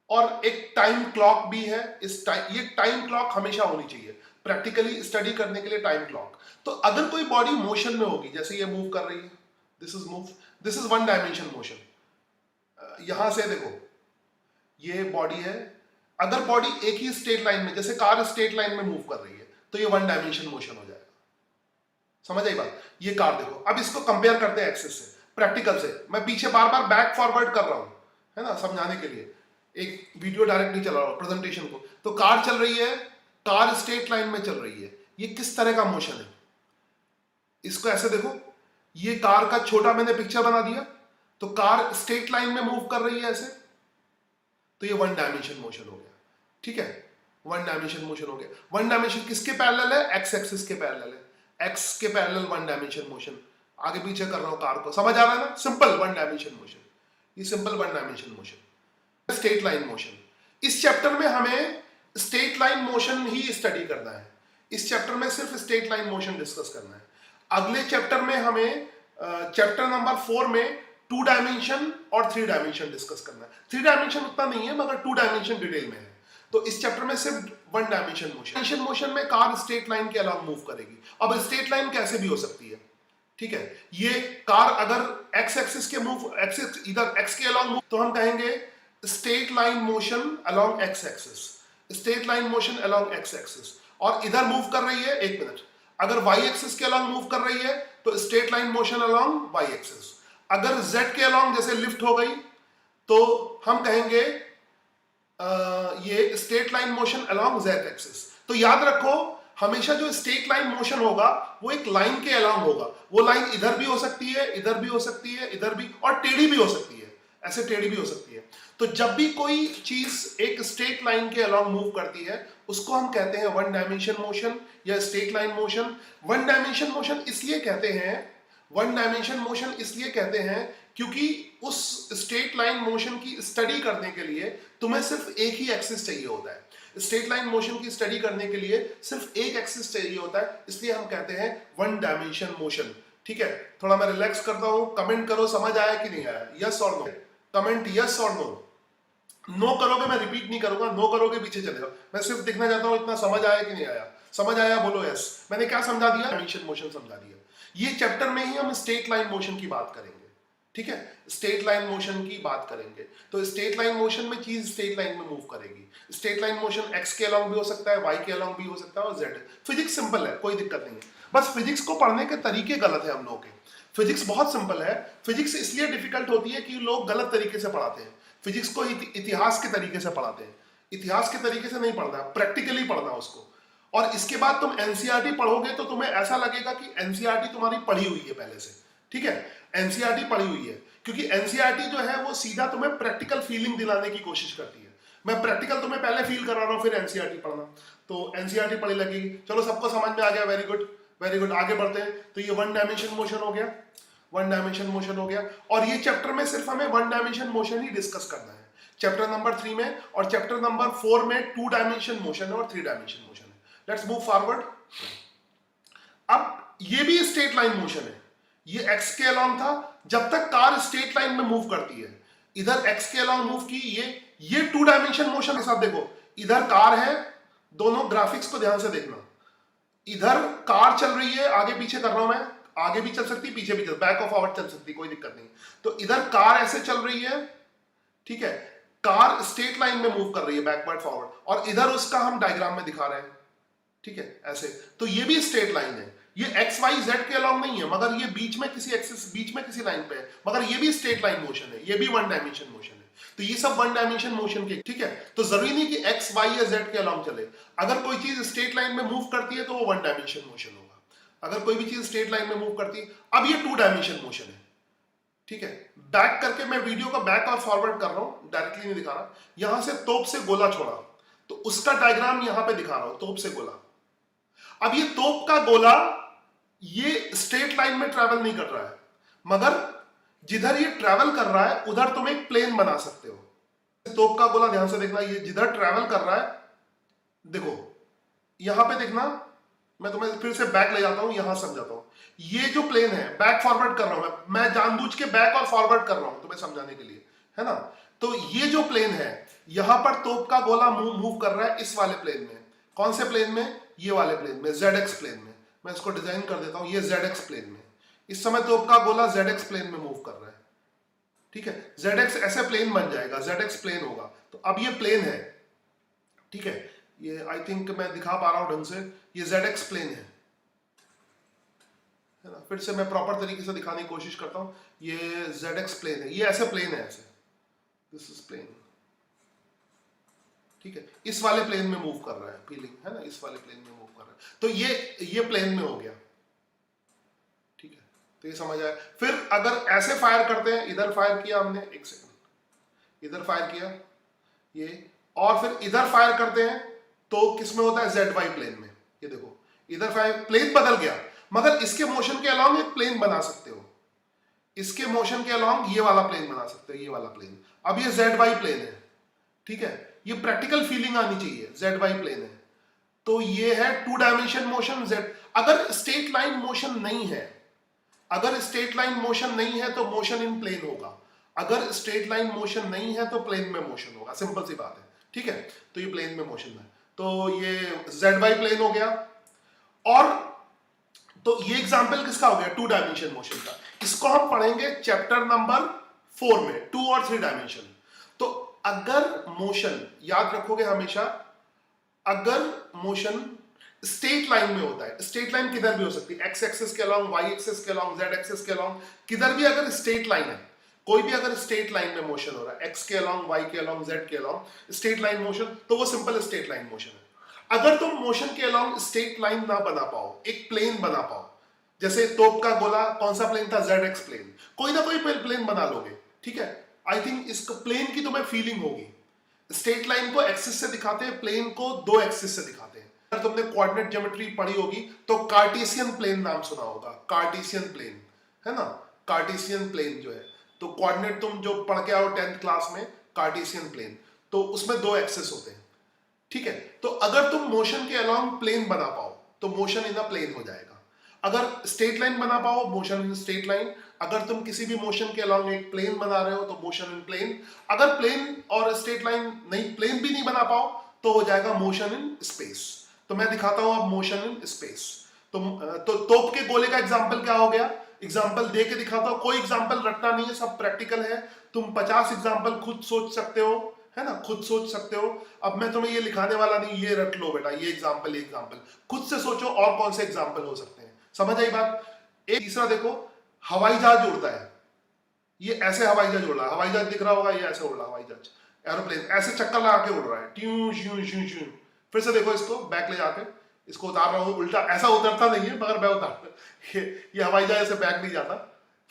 और एक टाइम क्लॉक भी है, ये टाइम क्लॉक हमेशा होनी चाहिए प्रैक्टिकली स्टडी करने के लिए, टाइम क्लॉक। तो अगर कोई बॉडी मोशन में होगी, जैसे ये मूव कर रही है, this is move, this is one dimension motion. यहां से देखो, ये बॉडी है, अगर बॉडी एक ही स्ट्रेट लाइन में, जैसे कार स्ट्रेट लाइन में मूव कर रही है, तो ये वन डायमेंशन मोशन हो जाएगा। समझ आई बात? ये कार देखो, अब इसको कंपेयर करते हैं एक्सिस से, प्रैक्टिकल से। मैं पीछे बार बार बैक फॉरवर्ड कर रहा हूं, है ना, समझाने के लिए, एक वीडियो डायरेक्ट नहीं चला रहा हूं प्रेजेंटेशन को। तो कार चल रही है, कार स्ट्रेट लाइन में चल रही है, ये किस तरह का मोशन है? इसको ऐसे देखो, ये कार का छोटा मैंने पिक्चर बना दिया, तो कार स्ट्रेट लाइन में मूव कर रही है ऐसे, तो ये वन डायमेंशन मोशन हो गया। ठीक है, वन डायमेंशन मोशन हो गया। वन डायमेंशन किसके पैरेलल है? एक्स एक्सिस के पैरेलल है, एक्स के पैरेलल वन डायमेंशन मोशन। आगे पीछे कर रहा हूं कार को, समझ आ रहा है ना? सिंपल वन डायमेंशन मोशन, ये simple one dimension motion. Straight line motion, इस चैप्टर में हमें स्ट्रेट लाइन मोशन ही स्टडी करना है। इस चैप्टर में सिर्फ स्ट्रेट लाइन मोशन डिस्कस करना है। अगले चैप्टर में हमें चैप्टर नंबर 4 में 2 डायमेंशन और 3 डायमेंशन डिस्कस करना है। 3 डायमेंशन उतना नहीं है, मगर 2 डायमेंशन डिटेल में है। तो इस चैप्टर में सिर्फ one dimension motion. Dimension motion में कार स्ट्रेट लाइन के अलावा मूव करेगी। अब स्ट्रेट लाइन कैसे भी हो सकती है, ठीक है। ये कार अगर एक्स एक्सिस के मूव, एक्सिस इधर एक्स के अलोंग मूव, तो हम कहेंगे straight line motion along X axis, straight line motion along X axis. और इधर मूव कर रही है, एक मिनट, अगर वाई एक्सिस के अलोंग मूव कर रही है तो straight line motion along Y axis. अगर जेड के अलोंग जैसे लिफ्ट हो गई तो हम कहेंगे ये straight line motion along Z axis. तो याद रखो, हमेशा जो स्ट्रेट लाइन मोशन होगा वो एक लाइन के अलोंग होगा। वो लाइन इधर भी हो सकती है, इधर भी हो सकती है, इधर भी, और टेढ़ी भी हो सकती है, ऐसे टेढ़ी भी हो सकती है। तो जब भी कोई चीज एक स्ट्रेट लाइन के अलोंग मूव करती है उसको हम कहते हैं वन डायमेंशन मोशन या straight line motion. One dimension motion इसलिए कहते हैं, वन डायमेंशन मोशन इसलिए कहते हैं क्योंकि उस स्ट्रेट लाइन मोशन की स्टडी करने के लिए तुम्हें सिर्फ एक ही एक्सिस चाहिए होता है। स्ट्रेट लाइन मोशन की स्टडी करने के लिए सिर्फ एक एक्सिस चाहिए होता है, इसलिए हम कहते हैं वन डायमेंशन मोशन। ठीक है, थोड़ा मैं रिलैक्स करता हूं, कमेंट करो समझ आया कि नहीं आया, यस और नो। कमेंट यस और नो। नो करोगे मैं रिपीट नहीं करूंगा, नो करोगे पीछे चलेगा। मैं सिर्फ देखना चाहता हूं इतना समझ आया कि नहीं आया। समझ आया बोलो यस। मैंने क्या समझा दिया? डायमेंशन मोशन समझा दिया। ये चैप्टर में ही हम स्ट्रेट लाइन मोशन की बात करेंगे। ठीक है, स्ट्रेट लाइन मोशन की बात करेंगे। तो स्ट्रेट लाइन मोशन में चीज स्ट्रेट लाइन में मूव करेगी। स्ट्रेट लाइन मोशन एक्स के अलोंग भी हो सकता है, वाई के अलोंग भी हो सकता है, और जेड। फिजिक्स सिंपल है, कोई दिक्कत नहीं है। बस फिजिक्स को पढ़ने के तरीके गलत है हम लोगों के। फिजिक्स बहुत सिंपल है। फिजिक्स इसलिए डिफिकल्ट होती है कि लोग गलत तरीके से पढ़ाते हैं। फिजिक्स को इतिहास के तरीके से पढ़ाते हैं। इतिहास के तरीके से नहीं पढ़ना, प्रैक्टिकली पढ़ना उसको। और इसके बाद तुम एनसीईआरटी पढ़ोगे तो तुम्हें ऐसा लगेगा कि एनसीईआरटी तुम्हारी पढ़ी हुई है पहले से। ठीक है, एनसीईआरटी पढ़ी हुई है, क्योंकि एनसीईआरटी जो है वो सीधा तुम्हें प्रैक्टिकल फीलिंग दिलाने की कोशिश करती है। मैं प्रैक्टिकल तुम्हें पहले फील करा रहा हूँ, फिर एनसीईआरटी पढ़ना। तो एनसीईआरटी पढ़ी लगेगी। चलो, सबको समझ में आ गया, वेरी गुड वेरी गुड। आगे बढ़ते हैं। तो ये वन डायमेंशन मोशन हो गया, वन डायमेंशन मोशन हो गया। और ये चैप्टर में सिर्फ हमें वन डायमेंशन मोशन ही डिस्कस करना है, चैप्टर नंबर 3 में। और चैप्टर नंबर 4 में 2 डायमेंशन मोशन है और 3 डायमेंशन मोशन है। Let's move forward. अब ये भी स्ट्रेट लाइन मोशन है। ये एक्स के अलोंग था जब तक कार स्ट्रेट लाइन में मूव करती है। इधर एक्स के अलोंग मूव की, ये 2 डायमेंशन मोशन के साथ देखो, इधर कार है, दोनों ग्राफिक्स को ध्यान से देखना। इधर कार चल रही है, आगे पीछे कर रहा हूं मैं, आगे भी चल सकती, पीछे भी चल, बैक ऑफ फॉरवर्ड चल सकती, कोई दिक्कत नहीं। तो इधर कार ऐसे चल रही है, ठीक है, कार स्ट्रेट लाइन में मूव कर रही है बैकवर्ड फॉरवर्ड, और इधर उसका हम डायग्राम में दिखा रहे हैं। ठीक है, ऐसे। तो ये भी स्ट्रेट लाइन है। ये एक्स वाई जेड के अलोंग नहीं है, मगर ये बीच में किसी एक्सिस, बीच में किसी लाइन पे है, मगर ये भी स्ट्रेट लाइन मोशन है, ये भी वन डायमेंशन मोशन है। तो ये सब वन डायमेंशन मोशन के, ठीक है। तो जरूरी नहीं कि एक्स वाई या जेड के अलोंग चले। अगर कोई चीज स्ट्रेट लाइन में मूव करती है तो वो वन डायमेंशन मोशन होगा। अगर कोई भी चीज स्ट्रेट लाइन में मूव करती है। अब ये 2 डायमेंशन मोशन है। ठीक है, बैक करके मैं वीडियो का बैक और फॉरवर्ड कर रहा हूं, डायरेक्टली नहीं दिखा रहा। यहां से तोप से गोला छोड़ा, तो उसका डायग्राम यहां पे दिखा रहा हूं, तोप से गोला। अब ये तोप का गोला ये स्ट्रेट लाइन में ट्रैवल नहीं कर रहा है, मगर जिधर ये ट्रैवल कर रहा है उधर तुम एक प्लेन बना सकते हो। तोप का गोला ध्यान से देखना, ये जिधर ट्रैवल कर रहा है, देखो यहां पे देखना, मैं तुम्हें फिर से बैक ले जाता हूं, यहां समझाता हूं। ये जो प्लेन है, बैक फॉरवर्ड कर रहा हूं मैं जानबूझ के बैक और फॉरवर्ड कर रहा हूं तुम्हें समझाने के लिए, है ना। तो ये जो प्लेन है, यहां पर तोप का गोला मूव कर रहा है इस वाले प्लेन में। कौन से प्लेन में? ये वाले प्लेन में, ZX प्लेन में। मैं इसको डिजाइन कर देता हूं, ये ZX प्लेन में। इस समय तोप का गोला ZX प्लेन में मूव कर रहा है। ठीक है, ZX ऐसे प्लेन बन जाएगा, ZX प्लेन होगा। तो अब ये प्लेन है, ठीक है, ये आई थिंक मैं दिखा पा रहा हूं ढंग से, ये ZX प्लेन है ना। फिर से मैं प्रॉपर तरीके से दिखाने की कोशिश करता हूं, ये ZX प्लेन है, ये ऐसे प्लेन है, ऐसे, दिस इज प्लेन, ठीक है, इस वाले प्लेन में मूव कर रहा है, फीलिंग है ना, इस वाले प्लेन में मूव कर रहा है, तो ये प्लेन में हो गया, ठीक है। तो ये समझ आया। फिर अगर ऐसे फायर करते हैं, इधर फायर किया हमने, एक सेकंड, इधर फायर किया ये, और फिर इधर फायर करते हैं, तो किस में होता है, ZY प्लेन में। ये देखो, इधर फायर, प्लेन बदल गया, मगर इसके मोशन के अलोंग एक प्लेन बना सकते हो, इसके मोशन के अलोंग ये वाला प्लेन बना सकते हो, ये वाला प्लेन। अब ये ZY प्लेन है, ठीक है, ये प्रैक्टिकल फीलिंग आनी चाहिए, ZY प्लेन है, तो ये है 2 डायमेंशन मोशन Z। अगर स्ट्रेट लाइन मोशन नहीं है, अगर स्ट्रेट लाइन मोशन नहीं है तो मोशन इन प्लेन होगा, अगर स्ट्रेट लाइन मोशन नहीं है तो प्लेन में मोशन होगा, सिंपल सी बात है, ठीक है। तो ये प्लेन में मोशन है, तो ये ZY प्लेन हो गया। और तो ये एग्जांपल किसका हो गया, 2 डायमेंशन मोशन का। इसको हम पढ़ेंगे चैप्टर नंबर 4 में, 2 और 3 डायमेंशन। तो अगर मोशन, याद रखोगे हमेशा, अगर मोशन स्ट्रेट लाइन में होता है, स्ट्रेट लाइन किधर भी हो सकती है, एक्स एक्सिस के अलोंग, वाई एक्सिस के अलोंग, जेड एक्सिस के अलोंग, किधर भी अगर स्ट्रेट लाइन है, कोई भी अगर स्ट्रेट लाइन में मोशन हो रहा है, एक्स के अलोंग, वाई के अलोंग, जेड के अलोंग, स्ट्रेट लाइन मोशन, तो वो सिंपल स्ट्रेट लाइन मोशन है। अगर तुम मोशन के अलोंग स्ट्रेट लाइन ना बना पाओ, एक प्लेन बना पाओ, जैसे तोप का गोला कौन सा प्लेन था, ZX प्लेन, कोई ना कोई प्लेन बना लोगे, ठीक है। आई थिंक इस प्लेन की तुम्हें फीलिंग होगी, स्ट्रेट लाइन को एक्सिस से दिखाते हैं, प्लेन को 2 एक्सिस से दिखाते हैं। अगर तुमने कोऑर्डिनेट ज्योमेट्री पढ़ी होगी तो कार्टेशियन प्लेन नाम सुना होगा, कार्टेशियन प्लेन, है ना, कार्टेशियन प्लेन जो है, तो कोऑर्डिनेट तुम जो पढ़ के आओ 10th क्लास में, कार्टेशियन प्लेन, तो उसमें 2 एक्सिस होते हैं, ठीक है। तो अगर तुम मोशन के अलोंग प्लेन बना पाओ तो मोशन इन अ प्लेन हो जाएगा। अगर स्ट्रेट लाइन बना पाओ, मोशन इन स्ट्रेट लाइन। अगर तुम किसी भी मोशन के अलोंग एक प्लेन बना रहे हो तो मोशन इन प्लेन। अगर प्लेन और स्ट्रेट लाइन नहीं, प्लेन भी नहीं बना पाओ तो हो जाएगा मोशन इन स्पेस। तो मैं दिखाता हूं अब मोशन इन स्पेस। तो तोप के गोले का एग्जांपल क्या हो गया, एग्जांपल दे के दिखाता हूं, कोई एग्जांपल रटना नहीं है, सब प्रैक्टिकल है। तुम 50 एग्जांपल खुद सोच सकते हो, है ना, खुद सोच सकते हो। अब मैं तुम्हें ये लिखाने वाला नहीं, ये रट लो बेटा, ये एग्जांपल, ये एग्जांपल खुद से सोचो और कौन से एग्जांपल हो सकते हैं। समझ आई बात। एक तीसरा देखो, हवाई जहाज उड़ता है, ये ऐसे हवाई जहाज उड़ रहा है, हवाई जहाज दिख रहा होगा, ये ऐसे उड़ रहा है हवाई जहाज, एरोप्लेन ऐसे चक्कर लगा के उड़ रहा है, ट्यू श्यू श्यू श्यू। फिर से देखो इसको, बैक ले जाके इसको उतार रहा हूँ, उल्टा, ऐसा उतरता नहीं है मगर मैं उतार, ये हवाई जहाज ऐसे बैक नहीं जाता।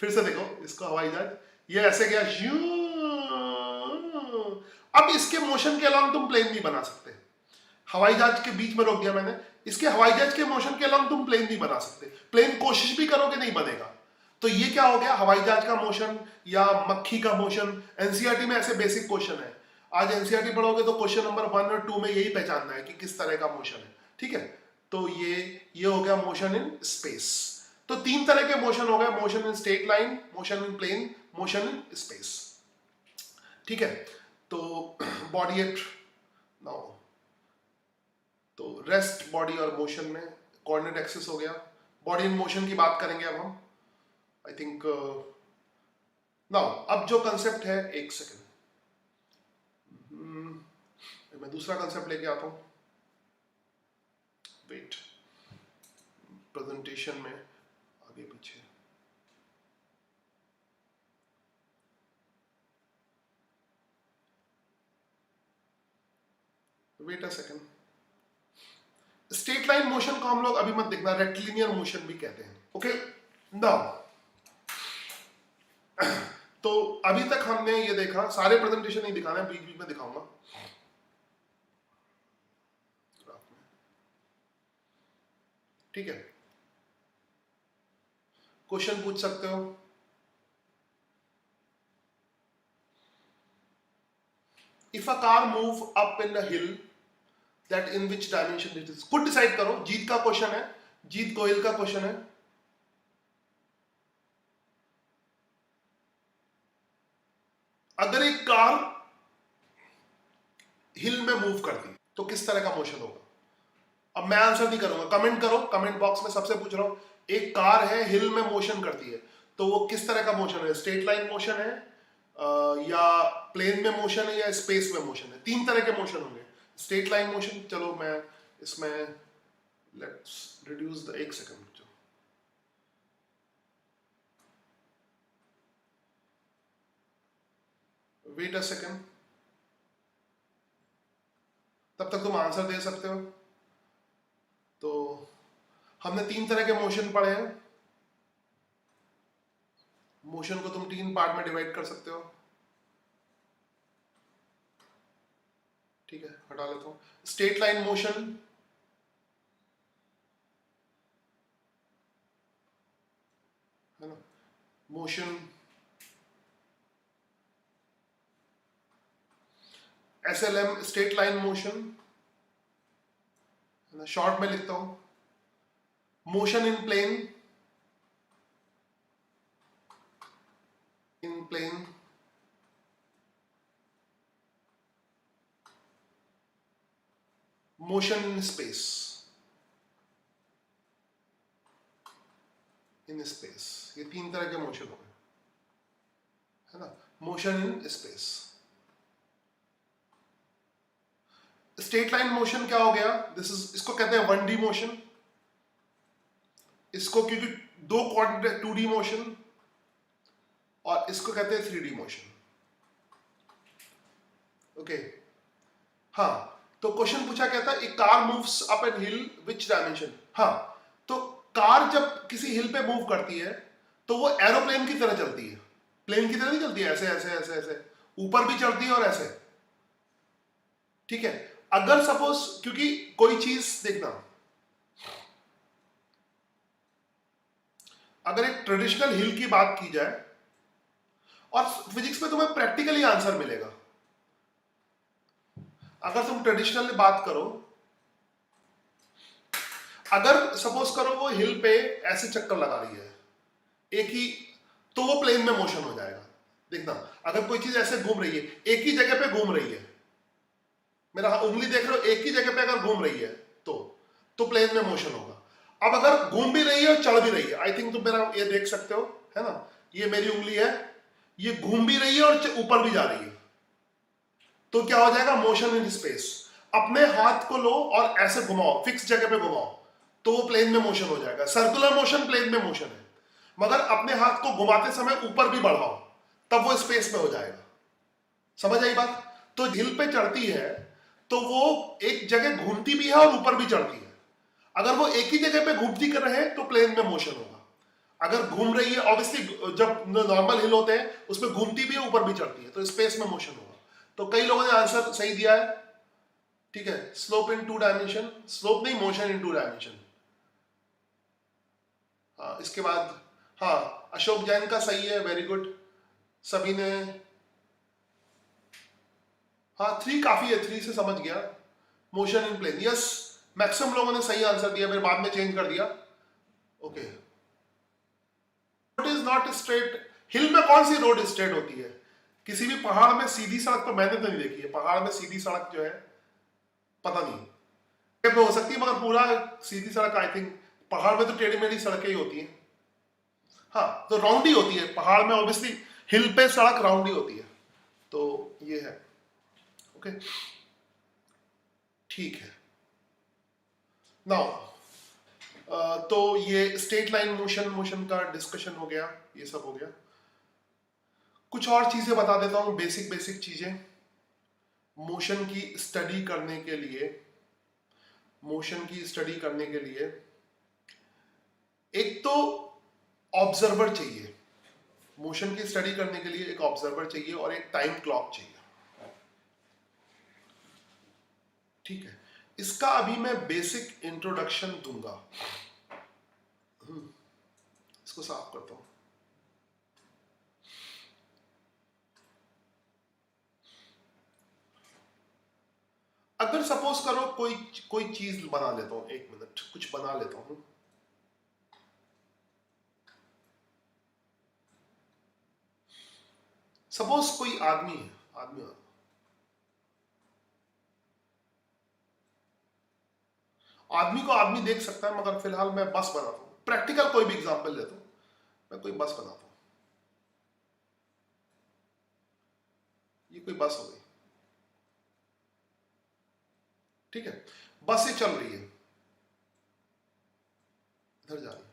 फिर से देखो इसको, हवाई जहाज ये ऐसे गया श्यू। अब इसके मोशन के अलावा तुम प्लेन नहीं बना सकते, हवाई जहाज के बीच में रोक दिया मैंने, इसके हवाई जहाज के मोशन के अलावा तुम प्लेन नहीं बना सकते, प्लेन कोशिश भी करोगे नहीं बनेगा। तो ये क्या हो गया, हवाई जहाज का मोशन या मक्खी का मोशन। एनसीईआरटी में ऐसे बेसिक क्वेश्चन है, आज एनसीईआरटी पढ़ोगे तो क्वेश्चन नंबर 1 और 2 में यही पहचानना है कि किस तरह का मोशन है, ठीक है। तो ये हो गया मोशन इन स्पेस। तो 3 तरह के मोशन हो गए, motion in straight line, motion in plane, motion in space, ठीक है। तो बॉडी एट नाउ, तो रेस्ट बॉडी और मोशन में कोऑर्डिनेट एक्सिस हो गया। बॉडी इन मोशन की बात करेंगे अब हम, आई थिंक नाउ। अब जो कंसेप्ट है, एक सेकेंड, मैं दूसरा कंसेप्ट लेके आता हूं, वेट, प्रेजेंटेशन में आगे पीछे, wait a second. Straight line motion को हम लोग अभी मत देखना, रेक्टिलिनियर मोशन भी कहते हैं, ओके। नाउ तो अभी तक हमने ये देखा, सारे प्रेजेंटेशन नहीं दिखाना है, बीच बीच में दिखाऊंगा, ठीक है। क्वेश्चन पूछ सकते हो। If a car move up in a hill, that in which dimension it is, खुद डिसाइड करो। जीत का क्वेश्चन है, जीत गोयल का क्वेश्चन है। अगर एक कार हिल में मूव करती तो किस तरह का मोशन होगा। अब मैं आंसर नहीं करूंगा, कमेंट करो, कमेंट बॉक्स में सबसे पूछ रहा हूं। एक कार है, हिल में मोशन करती है, तो वो किस तरह का मोशन है, स्ट्रेट लाइन मोशन है या प्लेन में मोशन है या स्पेस में मोशन है। तीन तरह के मोशन होंगे। स्ट्रेट लाइन मोशन, चलो मैं इसमें लेट्स रिड्यूस द, एक सेकंड, वेट अ सेकंड, तब तक तुम आंसर दे सकते हो। तो हमने तीन तरह के मोशन पढ़े हैं। मोशन को तुम तीन पार्ट में डिवाइड कर सकते हो। ठीक है, हटा लेता हूं। स्ट्रेट लाइन मोशन, है ना, motion SLM, straight line motion, है ना, शॉर्ट में लिखता हूं। Motion in plane, in plane, motion in space, in space. ये तीन तरह के मोशन हो गए, है ना। Motion in space. Straight line motion क्या हो गया, दिस इज, इसको कहते हैं 1D मोशन। इसको क्योंकि दो क्वाड्रेंट 2D मोशन, और इसको कहते हैं 3D मोशन। ओके, हाँ, तो क्वेश्चन पूछा क्या था, a car moves up an hill which dimension. हाँ, तो कार जब किसी हिल पे मूव करती है तो वो एरोप्लेन की तरह चलती है। प्लेन की तरह नहीं चलती है, ऐसे ऐसे ऐसे ऐसे, ऊपर भी चलती है और ऐसे। ठीक है, अगर सपोज, क्योंकि कोई चीज देखना, अगर एक ट्रेडिशनल हिल की बात की जाए, और फिजिक्स में तुम्हें प्रैक्टिकली आंसर मिलेगा। अगर तुम ट्रेडिशनल बात करो, अगर सपोज करो वो हिल पे ऐसे चक्कर लगा रही है एक ही, तो वो प्लेन में मोशन हो जाएगा। देखना, अगर कोई चीज ऐसे घूम रही है, एक ही जगह पे घूम रही है, मेरा उंगली देख रहे हो, एक ही जगह पे अगर घूम रही है तो प्लेन में मोशन होगा। अब अगर घूम भी रही है और चढ़ भी रही है, आई थिंक तुम मेरा ये देख सकते हो, है ना, ये मेरी उंगली है, ये घूम भी रही है और ऊपर भी जा रही है, तो क्या हो जाएगा, मोशन इन स्पेस। अपने हाथ को लो और ऐसे घुमाओ, फिक्स जगह पे घुमाओ, तो वो प्लेन में मोशन हो जाएगा। सर्कुलर मोशन प्लेन में मोशन है, मगर अपने हाथ को घुमाते समय ऊपर भी बढ़ाओ, तब वो स्पेस में हो जाएगा। समझ आई बात। तो हिल पे चढ़ती है तो वो एक जगह घूमती भी है और ऊपर भी चढ़ती है। अगर वो एक ही जगह पे घूमती कर रहे हैं तो प्लेन में मोशन होगा। अगर घूम रही है, ऑब्वियसली जब नॉर्मल हिल होते हैं उसमें घूमती भी है, ऊपर भी चढ़ती है, तो स्पेस में मोशन होगा। तो कई लोगों ने आंसर सही दिया है। ठीक है, स्लोप इन 2 डायमेंशन, स्लोप नहीं, मोशन इन 2 डायमेंशन। हाँ, इसके बाद, हाँ, अशोक जैन का सही है, वेरी गुड। सभी ने, हाँ, 3 काफी है, 3 से समझ गया। Motion in plane, yes, maximum लोगों ने सही आंसर दिया, फिर बाद में चेंज कर दिया। Okay, road is not straight. Hill में कौन सी रोड स्ट्रेट होती है? किसी भी पहाड़ में सीधी सड़क तो मैंने तो नहीं देखी है। पहाड़ में सीधी सड़क जो है, पता नहीं पे हो सकती है, मगर पूरा सीधी सड़क आई थिंक, पहाड़ में तो टेढ़ी मेढ़ी सड़कें ही होती हैं। हाँ, तो राउंड ही होती है पहाड़ में, ऑब्वियसली हिल पे सड़क राउंड ही होती है। तो ये है। ओके, ठीक है। नाउ तो ये स्ट्रेट लाइन मोशन का डिस्कशन हो गया, ये सब हो गया। कुछ और चीजें बता देता हूं, बेसिक बेसिक चीजें मोशन की स्टडी करने के लिए। मोशन की स्टडी करने के लिए एक तो ऑब्जर्वर चाहिए। मोशन की स्टडी करने के लिए एक ऑब्जर्वर चाहिए और एक टाइम क्लॉक चाहिए। ठीक है, इसका अभी मैं बेसिक इंट्रोडक्शन दूंगा। इसको साफ करता हूं। अगर सपोज करो कोई कोई चीज बना लेता हूं, एक मिनट, कुछ बना लेता हूं। सपोज कोई आदमी है, आदमी को आदमी देख सकता है, मगर फिलहाल मैं बस बनाता हूं। प्रैक्टिकल कोई भी एग्जांपल लेता हूं, मैं कोई बस बनाता हूं। ये कोई बस हो गई, ठीक है, बस ये चल रही है, इधर जा रही है।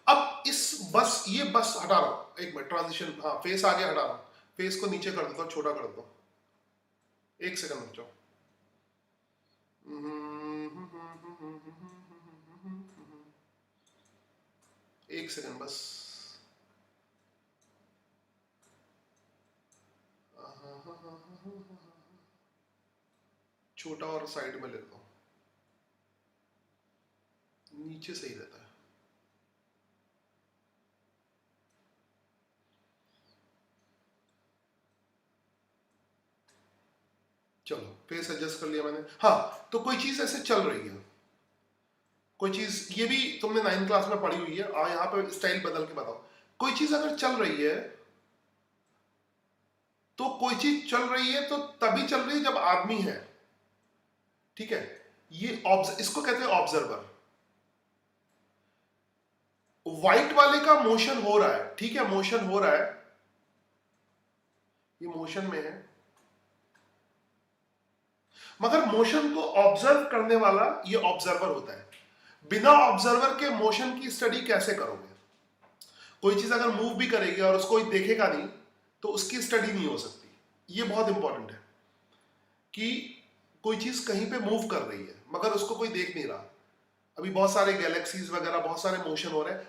अब इस बस, ये बस हटा रहा हूं, एक मिनट, ट्रांजिशन, हाँ फेस आगे हटा रहा हूं, फेस को नीचे कर देता हूं, छोटा कर देता हूं, एक सेकंड रुक जाओ। एक सेकंड बस, छोटा और साइड में लेता हूं, नीचे सही रहता है। चलो फेस एडजस्ट कर लिया मैंने। हाँ, तो कोई चीज ऐसे चल रही है, कोई चीज, ये भी तुमने 9th क्लास में पढ़ी हुई है, यहाँ पे स्टाइल बदल के बताओ। कोई चीज अगर चल रही है, तो कोई चीज चल रही है तो तभी चल रही है जब आदमी है, ठीक है, ये इसको कहते हैं ऑब्जर्वर। व्हाइट वाले का मोशन हो रहा है, ठीक है, मोशन हो रहा है, ये मोशन में है, मगर मोशन को ऑब्जर्व करने वाला ये ऑब्जर्वर होता है। बिना ऑब्जर्वर के मोशन की स्टडी कैसे करोगे? कोई चीज अगर मूव भी करेगी और उसको कोई देखेगा नहीं, तो उसकी स्टडी नहीं हो सकती। ये बहुत इंपॉर्टेंट है कि कोई चीज कहीं पे मूव कर रही है मगर उसको कोई देख नहीं रहा। अभी बहुत सारे गैलेक्सीज वगैरह, बहुत सारे मोशन हो रहे हैं,